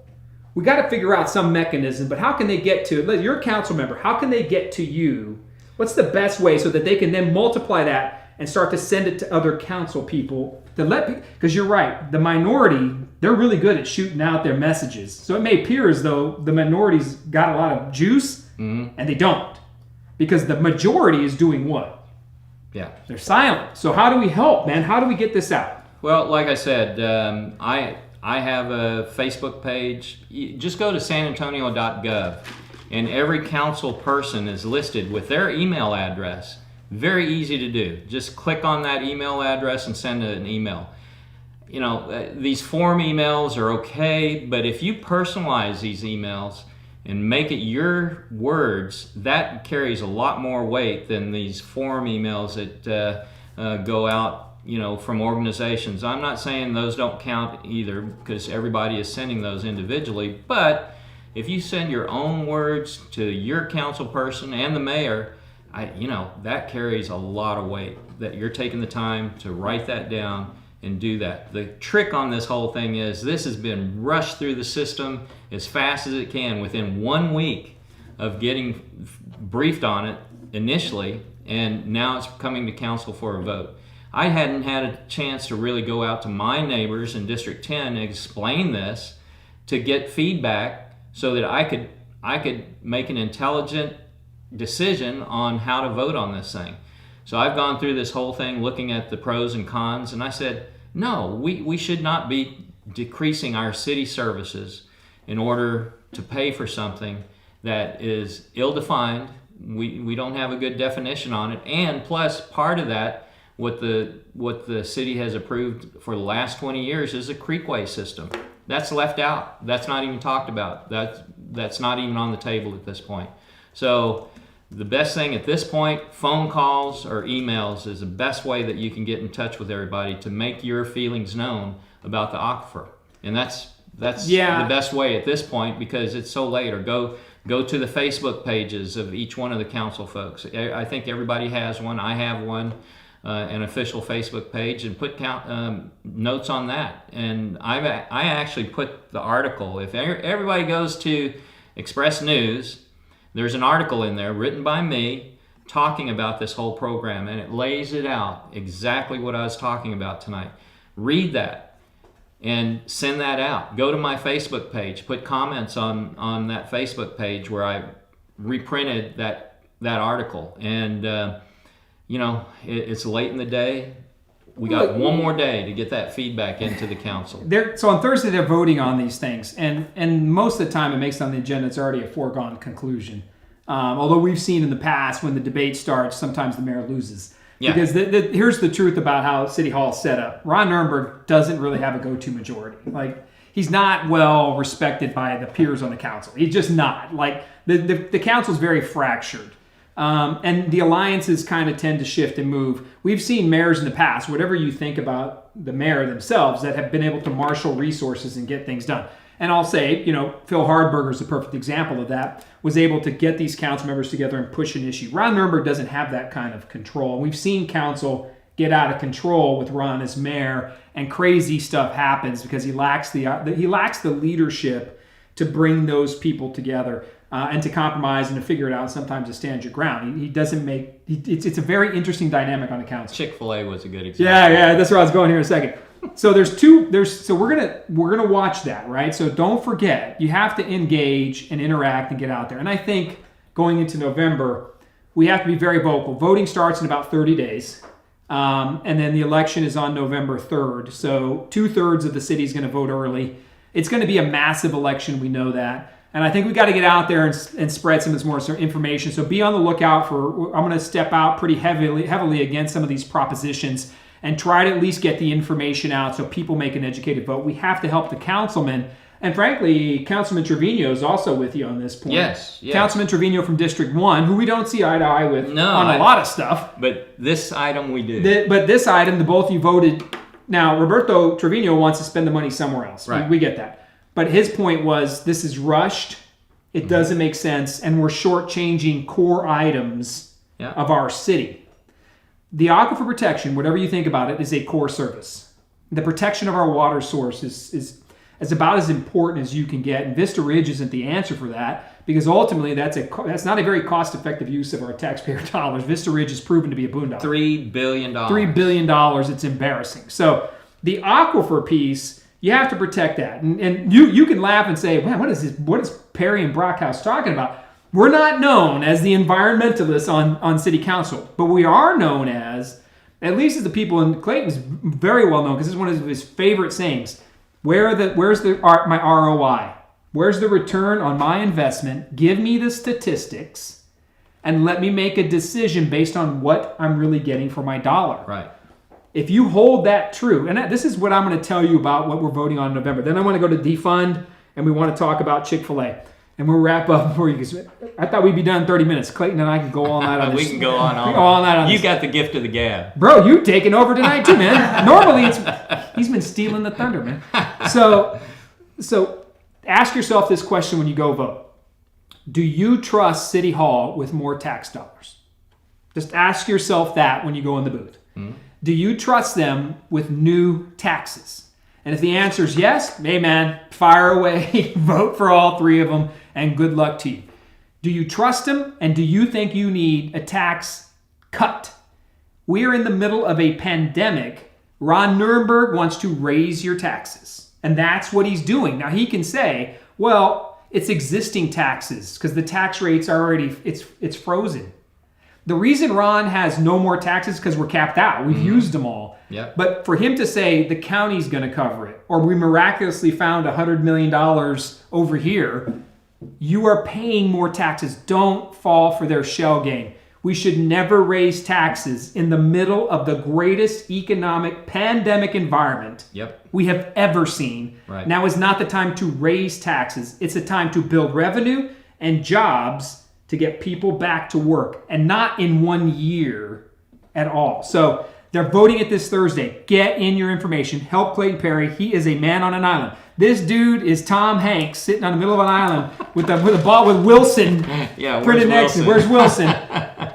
we got to figure out some mechanism, but how can they get to, you're a council member, how can they get to you? What's the best way so that they can then multiply that and start to send it to other council people to because you're right, the minority, they're really good at shooting out their messages. So it may appear as though the minority's got a lot of juice, and they don't. Because the majority is doing what? Yeah. They're silent. So how do we help, man? How do we get this out? Well, like I said, I have a Facebook page. Just go to sanantonio.gov, and every council person is listed with their email address. Very easy to do. Just click on that email address and send an email. You know, these form emails are okay, but if you personalize these emails and make it your words, that carries a lot more weight than these form emails that go out, from organizations. I'm not saying those don't count either, because everybody is sending those individually, but if you send your own words to your council person and the mayor, that carries a lot of weight, that you're taking the time to write that down and do that. The trick on this whole thing is this has been rushed through the system as fast as it can within 1 week of getting briefed on it initially, and now it's coming to council for a vote. I hadn't had a chance to really go out to my neighbors in District 10 and explain this to get feedback so that I could make an intelligent decision on how to vote on this thing. So I've gone through this whole thing looking at the pros and cons, and I said, no, we should not be decreasing our city services in order to pay for something that is ill-defined, we don't have a good definition on it. And plus, part of that, what the city has approved for the last 20 years is a creekway system. That's left out. That's not even talked about. That's not even on the table at this point. So the best thing at this point, phone calls or emails is the best way that you can get in touch with everybody to make your feelings known about the aquifer. And that's the best way at this point, because it's so late. Or go to the Facebook pages of each one of the council folks. I think everybody has one. I have one, an official Facebook page, and put notes on that. And I actually put the article. If everybody goes to Express News, there's an article in there written by me talking about this whole program, and it lays it out exactly what I was talking about tonight. Read that and send that out. Go to my Facebook page, put comments on that Facebook page where I reprinted that article. And it's late in the day. We got one more day to get that feedback into the council. So on Thursday, they're voting on these things. And most of the time it makes it on the agenda, it's already a foregone conclusion. Although we've seen in the past when the debate starts, sometimes the mayor loses. Yeah. Because here's the truth about how City Hall is set up. Ron Nirenberg doesn't really have a go-to majority. Like, he's not well respected by the peers on the council. He's just not. Like, the council's very fractured. And the alliances kind of tend to shift and move. We've seen mayors in the past, whatever you think about the mayor themselves, that have been able to marshal resources and get things done. And I'll say, Phil Hardberger is a perfect example of that, was able to get these council members together and push an issue. Ron Nirenberg doesn't have that kind of control. And we've seen council get out of control with Ron as mayor, and crazy stuff happens because he lacks the leadership to bring those people together. And to compromise and to figure it out, sometimes to stand your ground. He doesn't make. It's a very interesting dynamic on the council. Chick-fil-A was a good example. Yeah, that's where I was going here in a second. So so we're gonna watch that, right? So don't forget, you have to engage and interact and get out there. And I think going into November, we have to be very vocal. Voting starts in about 30 days, and then the election is on November 3rd. So 2/3 of the city is going to vote early. It's going to be a massive election. We know that. And I think we got to get out there and spread some of this more information. So be on the lookout for. I'm going to step out pretty heavily against some of these propositions and try to at least get the information out so people make an educated vote. We have to help the councilmen. And frankly, Councilman Trevino is also with you on this point. Yes. Councilman Trevino from District 1, who we don't see eye to eye with on a lot of stuff. But this item we do. But this item, the both of you voted. Now, Roberto Trevino wants to spend the money somewhere else. Right. We get that. But his point was, this is rushed, it doesn't make sense, and we're shortchanging core items of our city. The aquifer protection, whatever you think about it, is a core service. The protection of our water source is about as important as you can get, and Vista Ridge isn't the answer for that, because ultimately that's not a very cost-effective use of our taxpayer dollars. Vista Ridge has proven to be a boondoggle. $3 billion. $3 billion, it's embarrassing. So the aquifer piece, you have to protect that. And you can laugh and say, man, what is Perry and Brockhouse talking about? We're not known as the environmentalists on city council, but we are known as, at least as the people in Clayton's very well known, because this is one of his favorite sayings. Where's my ROI? Where's the return on my investment? Give me the statistics and let me make a decision based on what I'm really getting for my dollar. Right. If you hold that true, and this is what I'm going to tell you about what we're voting on in November. Then I want to go to defund, and we want to talk about Chick-fil-A. And we'll wrap up before you. I thought we'd be done in 30 minutes. Clayton and I can go all night on this. We can go on all night on you this. Got the gift of the gab. Bro, you taking over tonight too, man. Normally he's been stealing the thunder, man. So ask yourself this question when you go vote. Do you trust City Hall with more tax dollars? Just ask yourself that when you go in the booth. Mm-hmm. Do you trust them with new taxes? And if the answer is yes, hey man, fire away, vote for all three of them, and good luck to you. Do you trust them, and do you think you need a tax cut? We're in the middle of a pandemic. Ron Nirenberg wants to raise your taxes, and that's what he's doing. Now he can say, well, it's existing taxes, because the tax rates are already, it's frozen. The reason Ron has no more taxes is because we're capped out. We've used them all. Yep. But for him to say the county's going to cover it, or we miraculously found $100 million over here, You are paying more taxes. Don't fall for their shell game. We should never raise taxes in the middle of the greatest economic pandemic environment we have ever seen. Right. Now is not the time to raise taxes. It's a time to build revenue and jobs to get people back to work, and not in 1 year at all. So they're voting it this Thursday. Get in your information. Help Clayton Perry. He is a man on an island. This dude is Tom Hanks sitting on the middle of an island with a ball with Wilson printed next to him. Where's Wilson?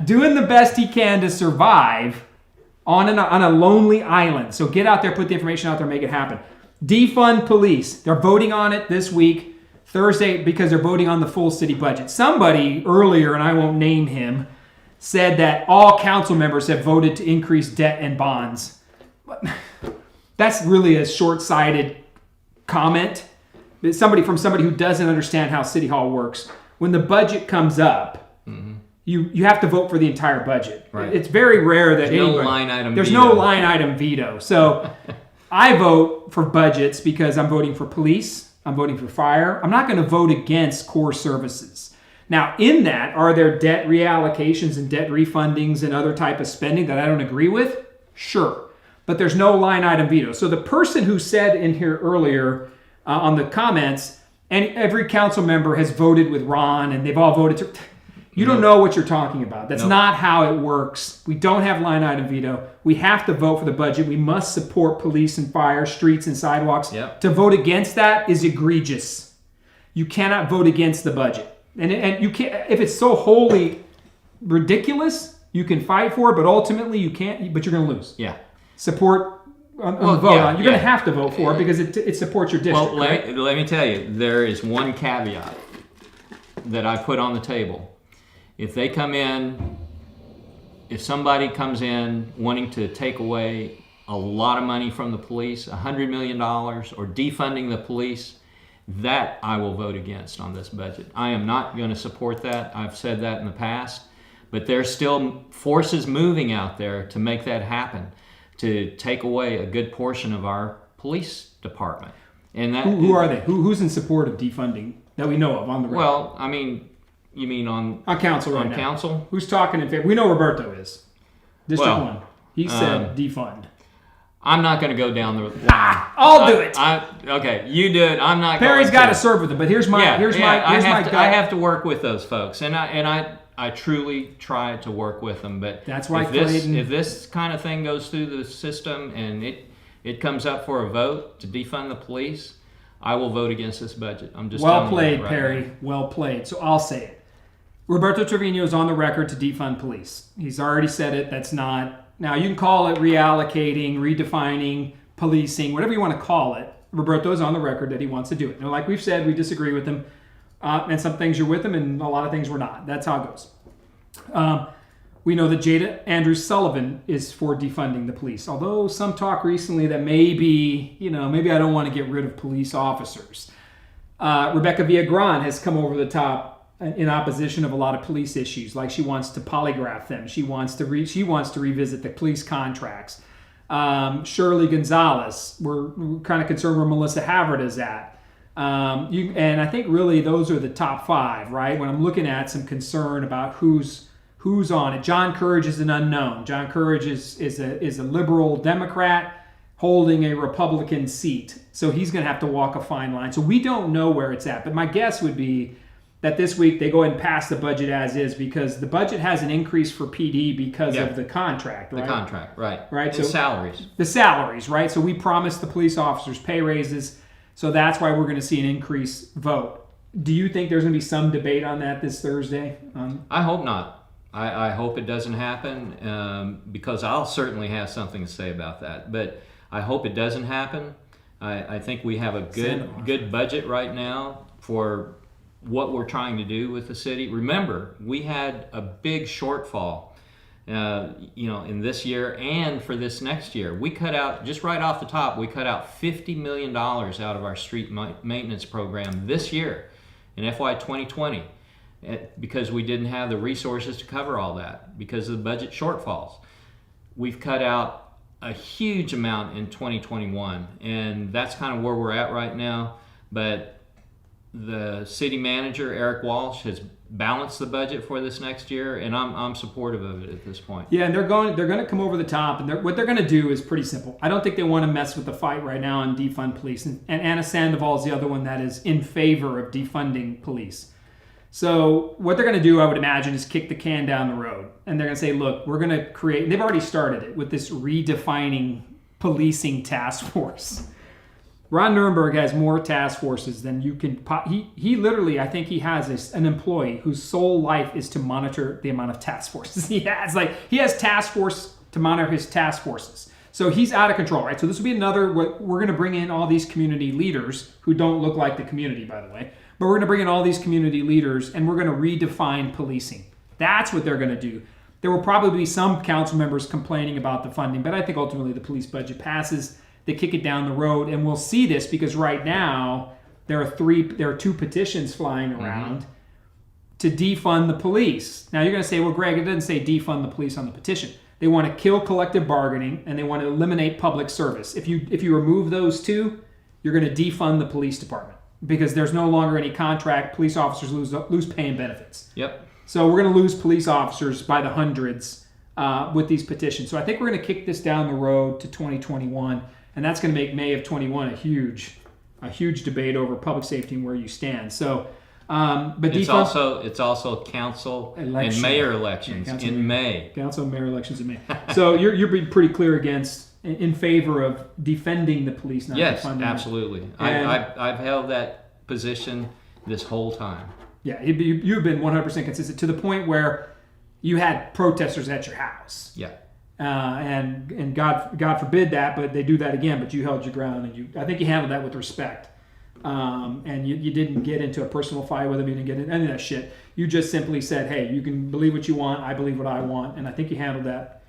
Doing the best he can to survive on a lonely island. So get out there, put the information out there, make it happen. Defund police. They're voting on it this week, Thursday, because they're voting on the full city budget. Somebody earlier, and I won't name him, said that all council members have voted to increase debt and bonds. That's really a short-sighted comment. Somebody who doesn't understand how City Hall works. When the budget comes up, you have to vote for the entire budget. Right. It's very rare that there's no line item veto. So I vote for budgets because I'm voting for police. I'm voting for fire. I'm not going to vote against core services. Now, in that, are there debt reallocations and debt refundings and other type of spending that I don't agree with? Sure. But there's no line item veto. So the person who said in here earlier on the comments, and every council member has voted with Ron and they've all voted to... You don't know what you're talking about. That's not how it works. We don't have line item veto. We have to vote for the budget. We must support police and fire, streets and sidewalks. To vote against that is egregious. You cannot vote against the budget. And you can't, if it's so wholly ridiculous, you can fight for it, but ultimately you can't, but you're going to lose. Support on the vote on. You're going to have to vote for it because it supports your district. Well, let me tell you, there is one caveat that I put on the table. If somebody comes in wanting to take away a lot of money from the police, $100 million, or defunding the police, that I will vote against on this budget. I am not going to support that. I've said that in the past. But there's still forces moving out there to make that happen, to take away a good portion of our police department. And that, who are they? Who's in support of defunding that we know of on the record? Well, I mean... You mean on council right now? On council? Who's talking in favor? We know Roberto is. District 1. He said defund. I'm not going to go down the line. I'll do it. Okay, you do it. I'm not. Perry's got to serve with them, but here's my I have to work with those folks, and I truly try to work with them. But that's why if this kind of thing goes through the system and it comes up for a vote to defund the police, I will vote against this budget. I'm just well played, right Perry. now. Well played. So I'll say it. Roberto Trevino is on the record to defund police. He's already said it. That's not... Now, you can call it reallocating, redefining, policing, whatever you want to call it. Roberto is on the record that he wants to do it. Now, like we've said, we disagree with him. And some things you're with him, and a lot of things we're not. That's how it goes. We know that Jada Andrews Sullivan is for defunding the police. Although some talk recently that maybe I don't want to get rid of police officers. Rebecca Villagrán has come over the top in opposition of a lot of police issues, like she wants to polygraph them. She wants to revisit the police contracts. Shirley Gonzalez, we're kind of concerned where Melissa Havard is at. And I think really those are the top 5, right? When I'm looking at some concern about who's on it. John Courage is an unknown. John Courage is a liberal Democrat holding a Republican seat, so he's going to have to walk a fine line. So we don't know where it's at, but my guess would be that this week they go ahead and pass the budget as is, because the budget has an increase for PD because of the contract, right? The contract, right. Right. So salaries. The salaries, right? So we promised the police officers pay raises, so that's why we're going to see an increase vote. Do you think there's going to be some debate on that this Thursday? I hope not. I hope it doesn't happen because I'll certainly have something to say about that. But I hope it doesn't happen. I think we have a good budget right now for what we're trying to do with the city. Remember, we had a big shortfall, in this year and for this next year. We cut out, just right off the top, $50 million out of our street maintenance program this year in FY 2020 because we didn't have the resources to cover all that because of the budget shortfalls. We've cut out a huge amount in 2021, and that's kind of where we're at right now. But the city manager, Eric Walsh, has balanced the budget for this next year, and I'm supportive of it at this point. Yeah, and they're going to come over the top, and what they're going to do is pretty simple. I don't think they want to mess with the fight right now on defund police, and Anna Sandoval is the other one that is in favor of defunding police. So what they're going to do, I would imagine, is kick the can down the road, and they're going to say, look, we're going to create. They've already started it with this redefining policing task force. Ron Nuremberg has more task forces than you can. He literally, I think he has an employee whose sole life is to monitor the amount of task forces he has. He has task force to monitor his task forces. So he's out of control, right? So this will be another. We're going to bring in all these community leaders who don't look like the community, by the way. But we're going to bring in all these community leaders, and we're going to redefine policing. That's what they're going to do. There will probably be some council members complaining about the funding, but I think ultimately the police budget passes. They kick it down the road, and we'll see this because right now there are two petitions flying around to defund the police. Now you're going to say, well, Greg, it doesn't say defund the police on the petition. They want to kill collective bargaining, and they want to eliminate public service. If you remove those two, you're going to defund the police department because there's no longer any contract. Police officers lose pay and benefits. Yep. So we're going to lose police officers by the hundreds with these petitions. So I think we're going to kick this down the road to 2021. And that's going to make May of 21 a huge debate over public safety and where you stand. So, but it's also council and mayor elections in May. Council and mayor elections in May. So you're being pretty clear in favor of defending the police, not defunding. Yes, absolutely. I've held that position this whole time. Yeah, you've been 100% consistent to the point where you had protesters at your house. Yeah. And God forbid that, but they do that again. But you held your ground, and I think you handled that with respect. And you didn't get into a personal fight with them. You didn't get into any of that shit. You just simply said, "Hey, you can believe what you want. I believe what I want." And I think you handled that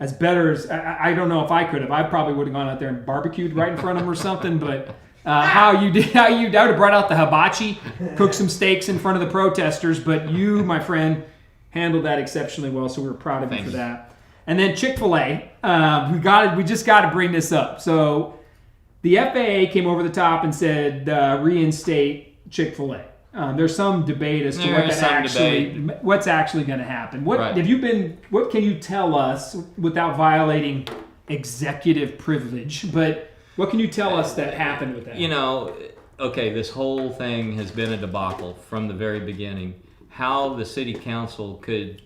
as better as I don't know if I could have. I probably would have gone out there and barbecued right in front of them or something. But I would have brought out the hibachi, cooked some steaks in front of the protesters. But you, my friend, handled that exceptionally well. So we were proud of you for that. And then Chick-fil-A, we just got to bring this up. So the FAA came over the top and said reinstate Chick-fil-A. There's some debate as to what's actually going to happen. What can you tell us without violating executive privilege? But what can you tell us that happened with that? This whole thing has been a debacle from the very beginning. How the city council could,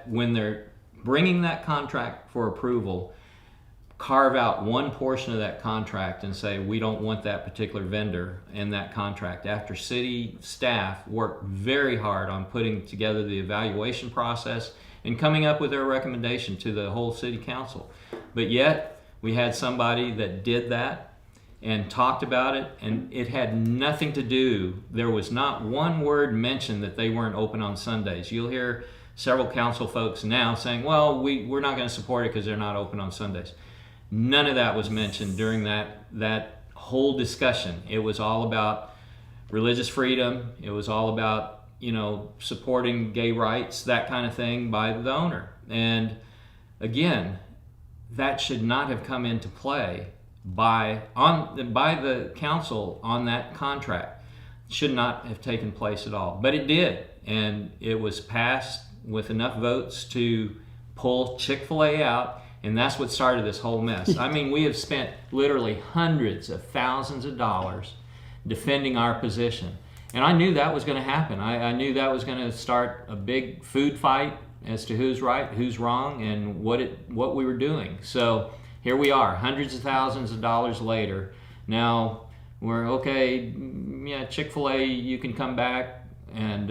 when they're bringing that contract for approval, carve out one portion of that contract and say we don't want that particular vendor in that contract after city staff worked very hard on putting together the evaluation process and coming up with their recommendation to the whole city council. But yet we had somebody that did that and talked about it, and it had nothing to do. There was not one word mentioned that they weren't open on Sundays. You'll hear several council folks now saying, well, we're not going to support it because they're not open on Sundays. None of that was mentioned during that whole discussion. It was all about religious freedom. It was all about, supporting gay rights, that kind of thing by the owner. And again, that should not have come into play by the council on that contract. It should not have taken place at all. But it did. And it was passed with enough votes to pull Chick-fil-A out, and that's what started this whole mess. I mean, we have spent literally hundreds of thousands of dollars defending our position. And I knew that was going to happen. I knew that was going to start a big food fight as to who's right, who's wrong, and what we were doing. So here we are, hundreds of thousands of dollars later. Now we're okay, yeah, Chick-fil-A, you can come back. And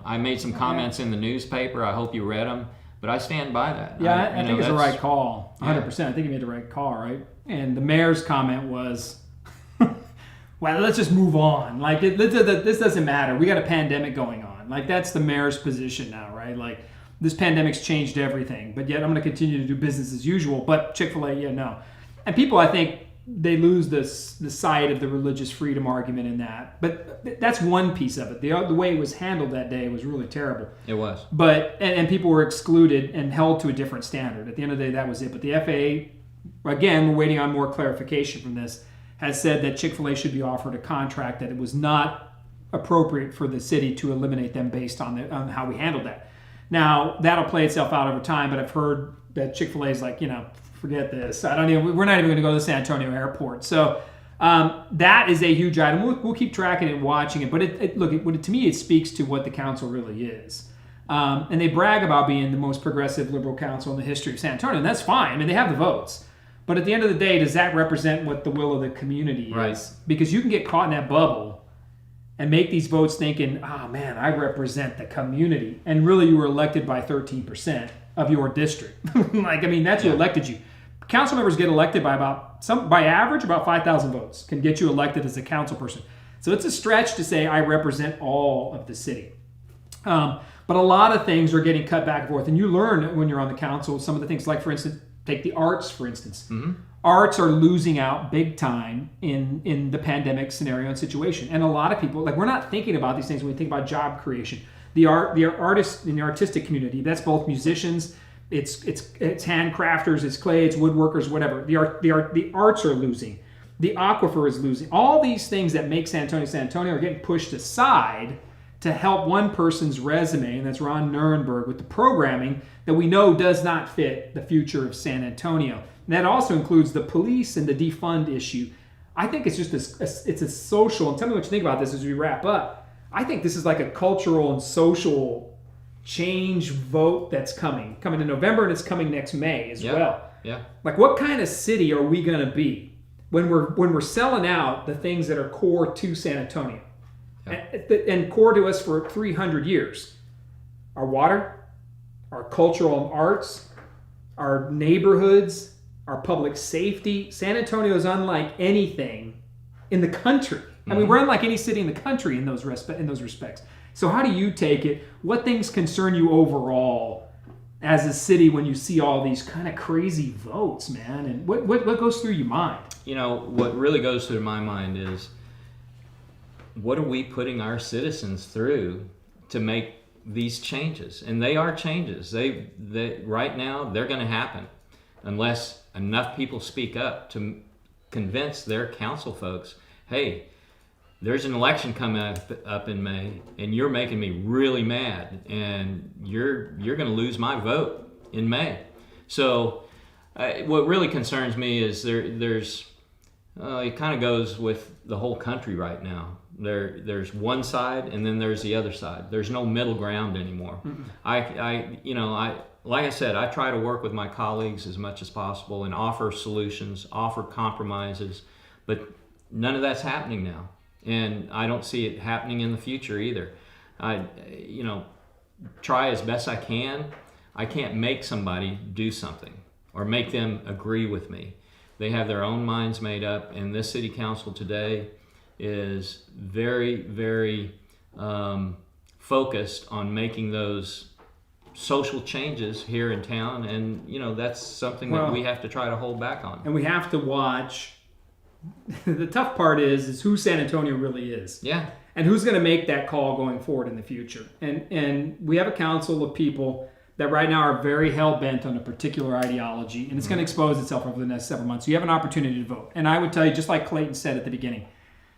I made some comments in the newspaper. I hope you read them, but I stand by that. Yeah, I think it's the right call, 100%. I think you made the right call, right? And the mayor's comment was, well, let's just move on. Like, this doesn't matter. We got a pandemic going on. Like, that's the mayor's position now, right? Like, this pandemic's changed everything, but yet I'm going to continue to do business as usual. But Chick-fil-A, no. And people, I think, they lose the sight of the religious freedom argument in that. But that's one piece of it. The way it was handled that day was really terrible. It was. But and people were excluded and held to a different standard. At the end of the day, that was it. But the FAA, again, we're waiting on more clarification from this, has said that Chick-fil-A should be offered a contract that it was not appropriate for the city to eliminate them based on how we handled that. Now, that'll play itself out over time, but I've heard that Chick-fil-A is like, forget this. We're not even going to go to the San Antonio airport. So that is a huge item. We'll keep tracking it and watching it. But to me, it speaks to what the council really is. And they brag about being the most progressive liberal council in the history of San Antonio, and that's fine. I mean, they have the votes. But at the end of the day, does that represent what the will of the community is? Right. Because you can get caught in that bubble and make these votes thinking, oh man, I represent the community. And really you were elected by 13% of your district. That's who elected you. Council members get elected by by average, about 5,000 votes can get you elected as a council person. So it's a stretch to say I represent all of the city. But a lot of things are getting cut back and forth. And you learn when you're on the council some of the things, like for instance, take the arts, for instance. Mm-hmm. Arts are losing out big time in the pandemic scenario and situation. And a lot of people, we're not thinking about these things when we think about job creation. The artists in the artistic community, that's both musicians, it's handcrafters, it's clay, it's woodworkers, whatever. The arts are losing. The aquifer is losing. All these things that make San Antonio are getting pushed aside to help one person's resume, and that's Ron Nirenberg, with the programming that we know does not fit the future of San Antonio. And that also includes the police and the defund issue. I think it's just it's a social, and tell me what you think about this as we wrap up. I think this is like a cultural and social change vote that's coming in November, and it's coming next May as well. Yeah. What kind of city are we going to be when we're selling out the things that are core to San Antonio? And core to us for 300 years. Our water, our cultural and arts, our neighborhoods, our public safety. San Antonio is unlike anything in the country. I mean, we're unlike any city in the country in those respects. So how do you take it? What things concern you overall as a city when you see all these kind of crazy votes, man? And what goes through your mind? What really goes through my mind is, what are we putting our citizens through to make these changes? And they are changes. They right now, they're going to happen unless enough people speak up to convince their council folks, hey, there's an election coming up in May, and you're making me really mad, and you're going to lose my vote in May. So what really concerns me is there's it kind of goes with the whole country right now. There's one side, and then there's the other side. There's no middle ground anymore. Mm-hmm. Like I said, I try to work with my colleagues as much as possible and offer solutions, offer compromises, but none of that's happening now. And I don't see it happening in the future either. I try as best I can. I can't make somebody do something or make them agree with me. They have their own minds made up, and this city council today is very, very focused on making those social changes here in town, and that's something that we have to try to hold back on. And we have to watch. The tough part is who San Antonio really is. Yeah. And who's going to make that call going forward in the future. And we have a council of people that right now are very hell-bent on a particular ideology, and it's going to expose itself over the next several months. So you have an opportunity to vote. And I would tell you, just like Clayton said at the beginning,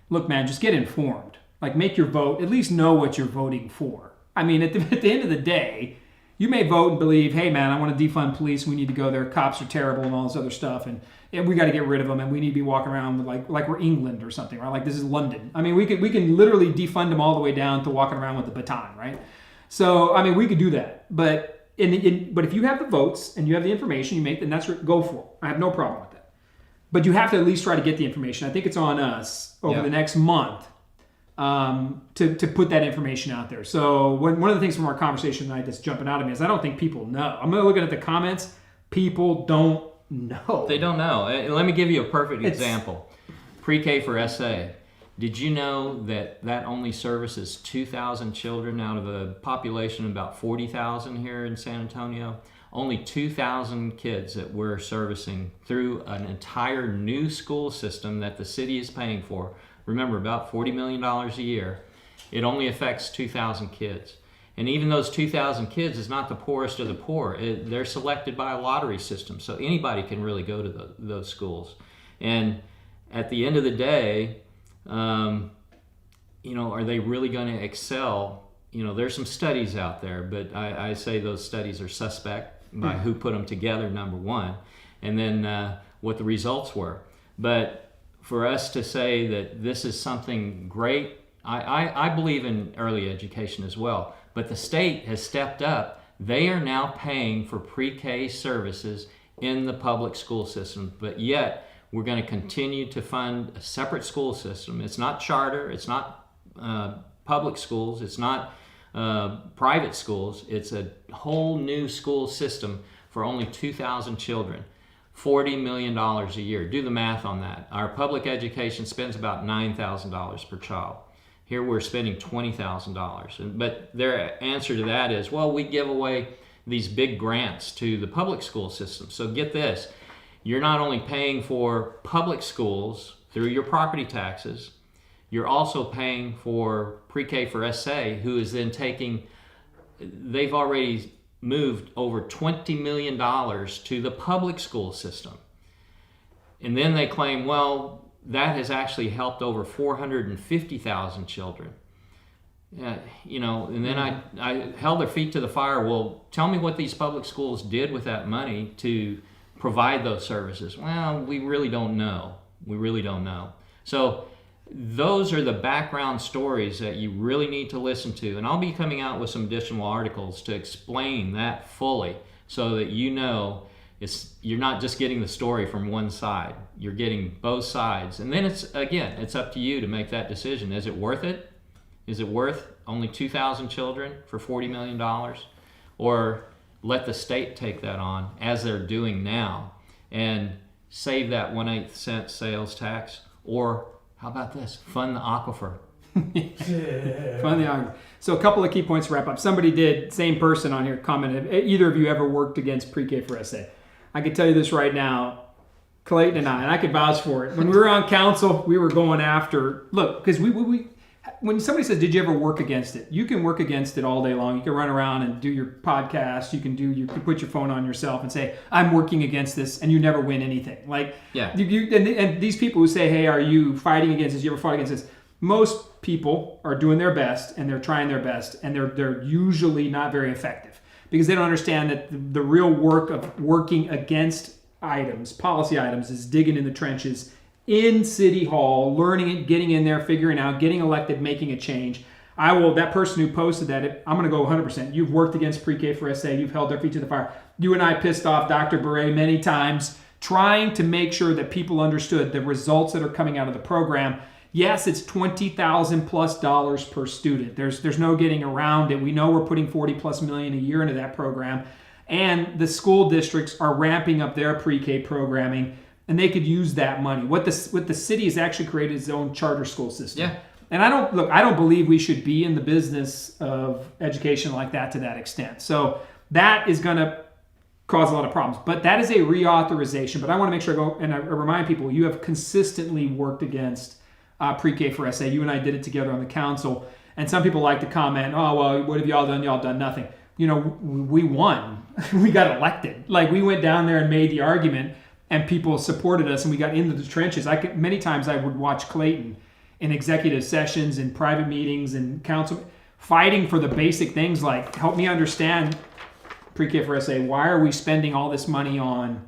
look, man, just get informed. Make your vote. At least know what you're voting for. I mean, at the end of the day, you may vote and believe, hey, man, I want to defund police. We need to go there. Cops are terrible and all this other stuff. And we got to get rid of them. And we need to be walking around like we're England or something, right? Like this is London. I mean, we can literally defund them all the way down to walking around with a baton, right? So, I mean, we could do that. But if you have the votes and you have the information, then go for it. I have no problem with that. But you have to at least try to get the information. I think it's on us over the next month to put that information out there. So one of the things from our conversation tonight that's jumping out at me is I don't think people know. I'm looking at the comments. People don't know. They don't know. Let me give you a perfect example. Pre-K for SA. Did you know that only services 2,000 children out of a population of about 40,000 here in San Antonio? Only 2,000 kids that we're servicing through an entire new school system that the city is paying for. Remember, about $40 million a year. It only affects 2,000 kids. And even those 2,000 kids is not the poorest of the poor. They're selected by a lottery system, so anybody can really go to those schools. And at the end of the day, are they really going to excel? There's some studies out there, but I say those studies are suspect by who put them together, number one, and then what the results were. But for us to say that this is something great, I believe in early education as well, but the state has stepped up. They are now paying for pre-K services in the public school system, but yet we're going to continue to fund a separate school system. It's not charter, it's not public schools, it's not private schools. It's a whole new school system for only 2,000 children. $40 million a year. Do the math on that. Our public education spends about $9,000 per child. Here we're spending $20,000. But their answer to that is, well, we give away these big grants to the public school system. So get this, you're not only paying for public schools through your property taxes, you're also paying for pre-K for SA, who is then they've already moved over $20 million to the public school system. And then they claim, well, that has actually helped over 450,000 children. And then I held their feet to the fire. Well, tell me what these public schools did with that money to provide those services. Well, we really don't know. So those are the background stories that you really need to listen to. And I'll be coming out with some additional articles to explain that fully so that you're not just getting the story from one side. You're getting both sides. And then it's up to you to make that decision. Is it worth it? Is it worth only 2,000 children for $40 million? Or let the state take that on, as they're doing now, and save that 1/8 cent sales tax? Or how about this? Fund the aquifer. Fund the aquifer. So a couple of key points to wrap up. Somebody did, same person on here, commented, either of you ever worked against pre-K for SA? I can tell you this right now, Clayton and I could vouch for it. When we were on council, we were going after, because we when somebody says, did you ever work against it? You can work against it all day long. You can run around and do your podcast. You can put your phone on yourself and say, I'm working against this, and you never win anything. And these people who say, hey, are you fighting against this? You ever fought against this? Most people are doing their best, and they're trying their best, and they're usually not very effective because they don't understand that the real work of working against policy items, is digging in the trenches in City Hall, learning it, getting in there, figuring out, getting elected, making a change. That person who posted that, I'm going to go 100%. You've worked against pre-K for SA. You've held their feet to the fire. You and I pissed off Dr. Beret many times, trying to make sure that people understood the results that are coming out of the program. Yes, it's $20,000+ per student. There's no getting around it. We know we're putting $40+ million a year into that program. And the school districts are ramping up their pre-K programming, and they could use that money. What the city has actually created is its own charter school system. Yeah. And I don't believe we should be in the business of education like that to that extent. So that is going to cause a lot of problems. But that is a reauthorization. But I want to make sure I remind people, you have consistently worked against pre-K for SA. You and I did it together on the council. And some people like to comment, oh, well, what have y'all done? Y'all done nothing. We won. We got elected. We went down there and made the argument, and people supported us, and we got into the trenches. Many times I would watch Clayton in executive sessions and private meetings and council fighting for the basic things like, help me understand pre-K for SA. Why are we spending all this money on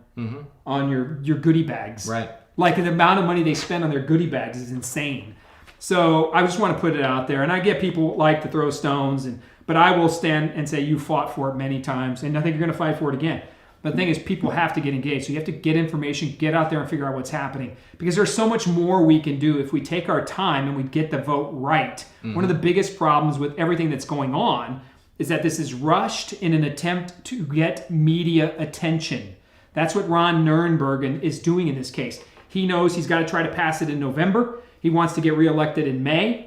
your goodie bags? Right. The amount of money they spend on their goodie bags is insane. So I just want to put it out there. And I get people like to throw stones, but I will stand and say you fought for it many times, and I think you're going to fight for it again. But the thing is, people have to get engaged. So you have to get information, get out there and figure out what's happening. Because there's so much more we can do if we take our time and we get the vote right. Mm-hmm. One of the biggest problems with everything that's going on is that this is rushed in an attempt to get media attention. That's what Ron Nirenberg is doing in this case. He knows he's got to try to pass it in November. He wants to get reelected in May.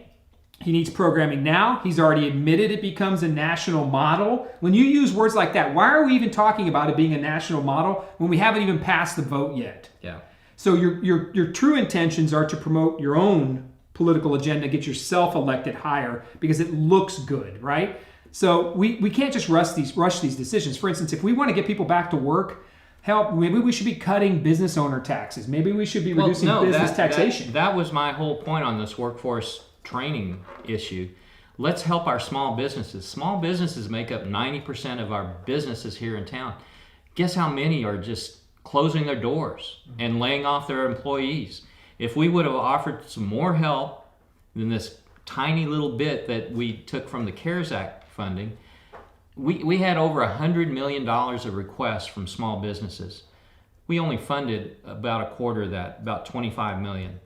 He needs programming now. He's already admitted it becomes a national model. When you use words like that, why are we even talking about it being a national model when we haven't even passed the vote yet? Yeah. So your true intentions are to promote your own political agenda, get yourself elected higher because it looks good, right? So we can't just rush these decisions. For instance, if we want to get people back to work, maybe we should be cutting business owner taxes. Maybe we should be reducing business taxation. That was my whole point on this workforce training issue. Let's help our small businesses. Small businesses make up 90% of our businesses here in town. Guess how many are just closing their doors and laying off their employees? If we would have offered some more help than this tiny little bit that we took from the CARES Act funding, we had over $100 million of requests from small businesses. We only funded about a quarter of that, about $25 million.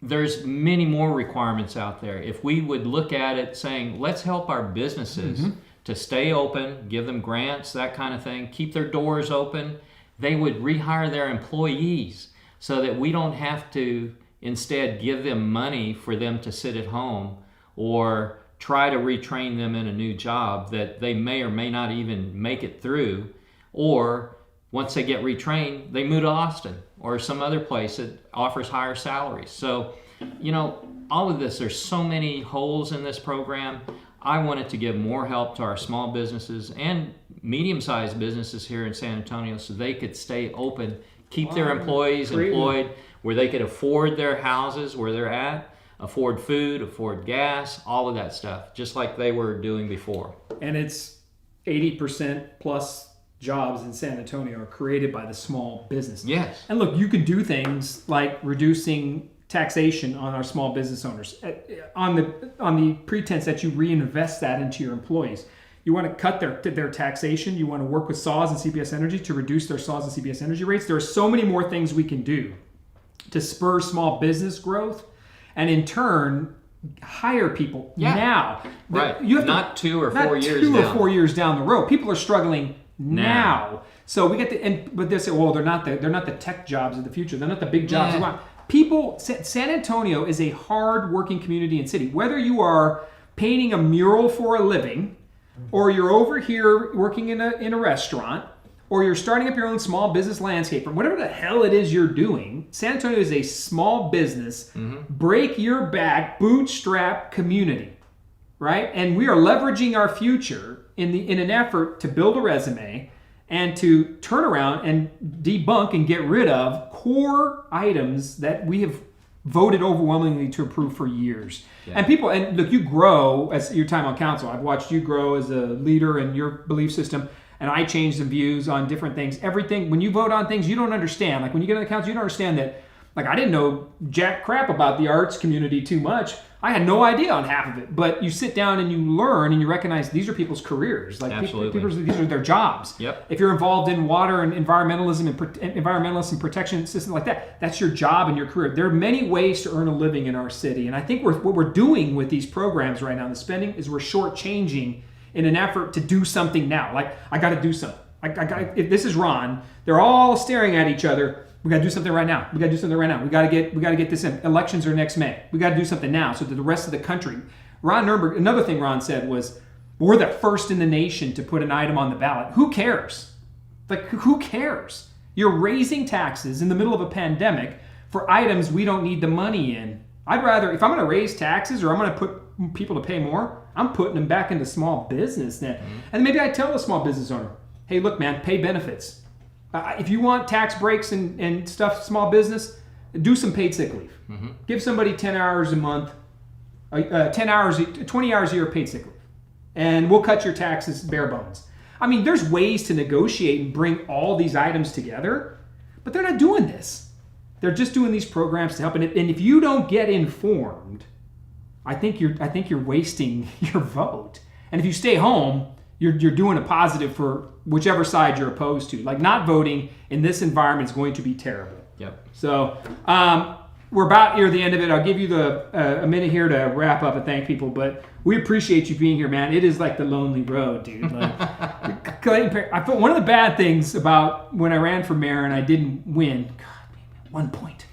There's many more requirements out there. If we would look at it saying, let's help our businesses to stay open, give them grants, that kind of thing, keep their doors open, they would rehire their employees so that we don't have to instead give them money for them to sit at home or try to retrain them in a new job that they may or may not even make it through, or once they get retrained, they move to Austin or some other place that offers higher salaries. So, all of this, there's so many holes in this program. I wanted to give more help to our small businesses and medium-sized businesses here in San Antonio so they could stay open, keep their employees employed, where they could afford their houses where they're at, afford food, afford gas, all of that stuff, just like they were doing before. And it's 80% plus jobs in San Antonio are created by the small business. Yes. And look, you can do things like reducing taxation on our small business owners on the pretense that you reinvest that into your employees. You want to cut their taxation. You want to work with SAWS and CPS Energy to reduce their SAWS and CPS Energy rates. There are so many more things we can do to spur small business growth and in turn hire people now. Right. You have not 2 or 4 not years 2 down. or 4 years down the road. People are struggling now. So we get but they say, well, they're not the tech jobs of the future. They're not the big jobs we want. People, San Antonio is a hard-working community and city. Whether you are painting a mural for a living, or you're over here working in a restaurant, or you're starting up your own small business landscape, or whatever the hell it is you're doing, San Antonio is a small business, break your back, bootstrap community, right? And we are leveraging our future in an effort to build a resume and to turn around and debunk and get rid of core items that we have voted overwhelmingly to approve for years. Yeah. And look, you grow as your time on council. I've watched you grow as a leader in your belief system, and I change some views on different things. Everything, when you vote on things you don't understand, like when you get on the council, you don't understand that, like I didn't know jack crap about the arts community too much. I had no idea on half of it, but you sit down and you learn and you recognize these are people's careers. Like these are their jobs. Yep. If you're involved in water and environmentalism and protection system like that, that's your job and your career. There are many ways to earn a living in our city, and I think what we're doing with these programs right now, the spending, is we're shortchanging in an effort to do something now. Like I got to do something. If this is Ron, they're all staring at each other. We got to do something right now. We got to do something right now. We got to get this in. Elections are next May. We got to do something now so that the rest of the country. Ron Nuremberg, another thing Ron said was, we're the first in the nation to put an item on the ballot. Who cares? Like, who cares? You're raising taxes in the middle of a pandemic for items we don't need the money in. I'd rather, if I'm going to raise taxes or I'm going to put people to pay more, I'm putting them back into small business then. And maybe I tell the small business owner, hey, look, man, pay benefits. If you want tax breaks and stuff, small business, do some paid sick leave. Give somebody 10 hours a month, 20 hours a year paid sick leave. And we'll cut your taxes bare bones. I mean, there's ways to negotiate and bring all these items together, but they're not doing this. They're just doing these programs to help. And if you don't get informed, I think you're wasting your vote. And if you stay home, you're doing a positive for whichever side you're opposed to. Like, not voting in this environment is going to be terrible. Yep. So we're about near the end of it. I'll give you a minute here to wrap up and thank people, but we appreciate you being here, man. It is like the lonely road, dude. Like, I thought one of the bad things about when I ran for mayor and I didn't win, God, 1 point.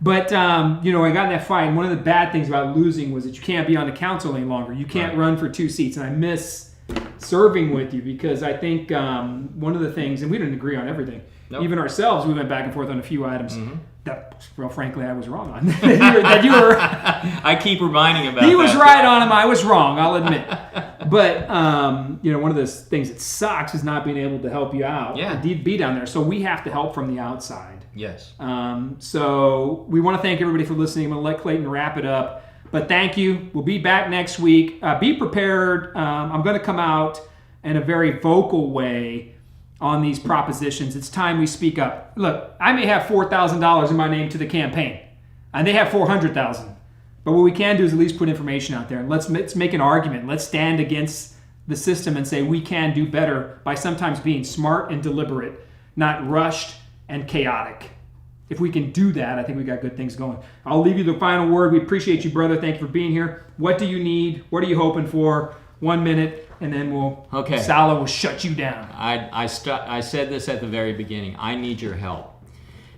But, I got in that fight, and one of the bad things about losing was that you can't be on the council any longer. You can't run for 2 seats, and I miss serving with you because I think one of the things, and we didn't agree on everything, even ourselves, we went back and forth on a few items that, well, frankly, I was wrong on. that you were. I keep reminding about he was right on them, I was wrong, I'll admit. But, one of those things that sucks is not being able to help you out. Yeah. Be down there. So we have to help from the outside. Yes. So we want to thank everybody for listening. I'm going to let Clayton wrap it up. But thank you. We'll be back next week. Be prepared. I'm going to come out in a very vocal way on these propositions. It's time we speak up. Look, I may have $4,000 in my name to the campaign, and they have $400,000. But what we can do is at least put information out there. And let's make an argument. Let's stand against the system and say we can do better by sometimes being smart and deliberate, not rushed and chaotic. If we can do that, I think we got good things going. I'll leave you the final word. We appreciate you, brother. Thank you for being here. What do you need? What are you hoping for? 1 minute, and then Salo will shut you down. I said this at the very beginning. I need your help.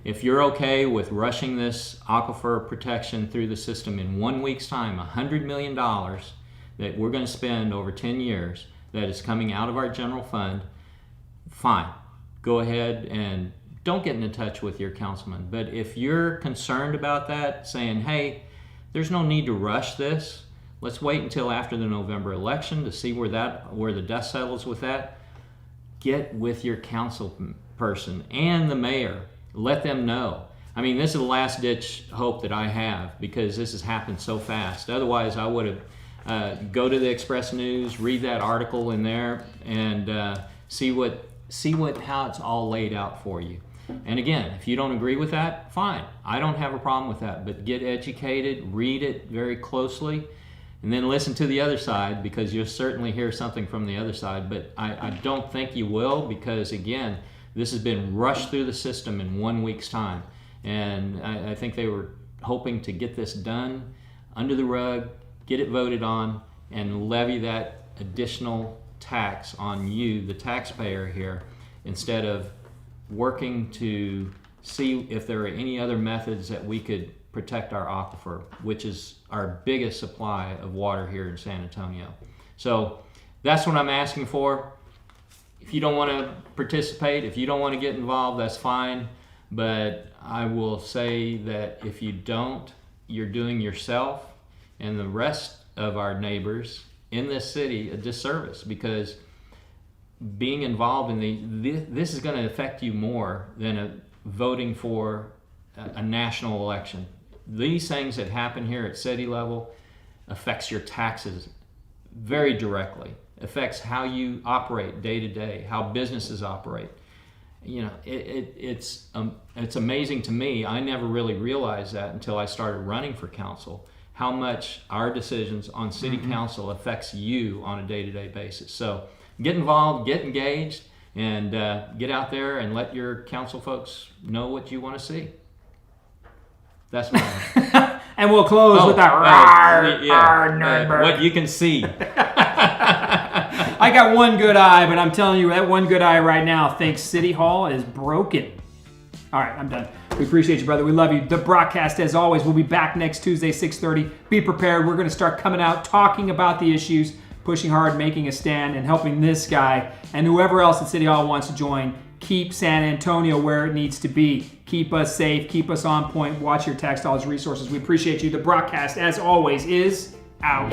If you're okay with rushing this aquifer protection through the system in 1 week's time, $100 million that we're going to spend over 10 years that is coming out of our general fund, fine. Go ahead and don't get in touch with your councilman. But if you're concerned about that, saying, hey, there's no need to rush this, let's wait until after the November election to see where the dust settles with that. Get with your council person and the mayor. Let them know. I mean, this is the last ditch hope that I have because this has happened so fast. Otherwise, I would have go to the Express News, read that article in there, and see how it's all laid out for you. And again, if you don't agree with that, fine. I don't have a problem with that. But get educated, read it very closely, and then listen to the other side because you'll certainly hear something from the other side. But I don't think you will because, again, this has been rushed through the system in 1 week's time. And I think they were hoping to get this done under the rug, get it voted on, and levy that additional tax on you, the taxpayer here, instead of working to see if there are any other methods that we could protect our aquifer, which is our biggest supply of water here in San Antonio. So that's what I'm asking for. If you don't want to participate, if you don't want to get involved, that's fine. But I will say that if you don't, you're doing yourself and the rest of our neighbors in this city a disservice because being involved in this is going to affect you more than voting for a national election. These things that happen here at city level affects your taxes very directly. Affects how you operate day to day, how businesses operate. You know, it's amazing to me. I never really realized that until I started running for council, how much our decisions on city council affects you on a day-to-day basis. So get involved, get engaged, and get out there and let your council folks know what you want to see. That's my And we'll close with that what you can see. I got one good eye, but I'm telling you, that one good eye right now thinks City Hall is broken. All right, I'm done. We appreciate you, brother. We love you. The broadcast, as always, will be back next Tuesday, 6:30. Be prepared. We're going to start coming out, talking about the issues, pushing hard, making a stand, and helping this guy and whoever else at City Hall wants to join keep San Antonio where it needs to be. Keep us safe. Keep us on point. Watch your tax dollars resources. We appreciate you. The broadcast, as always, is out.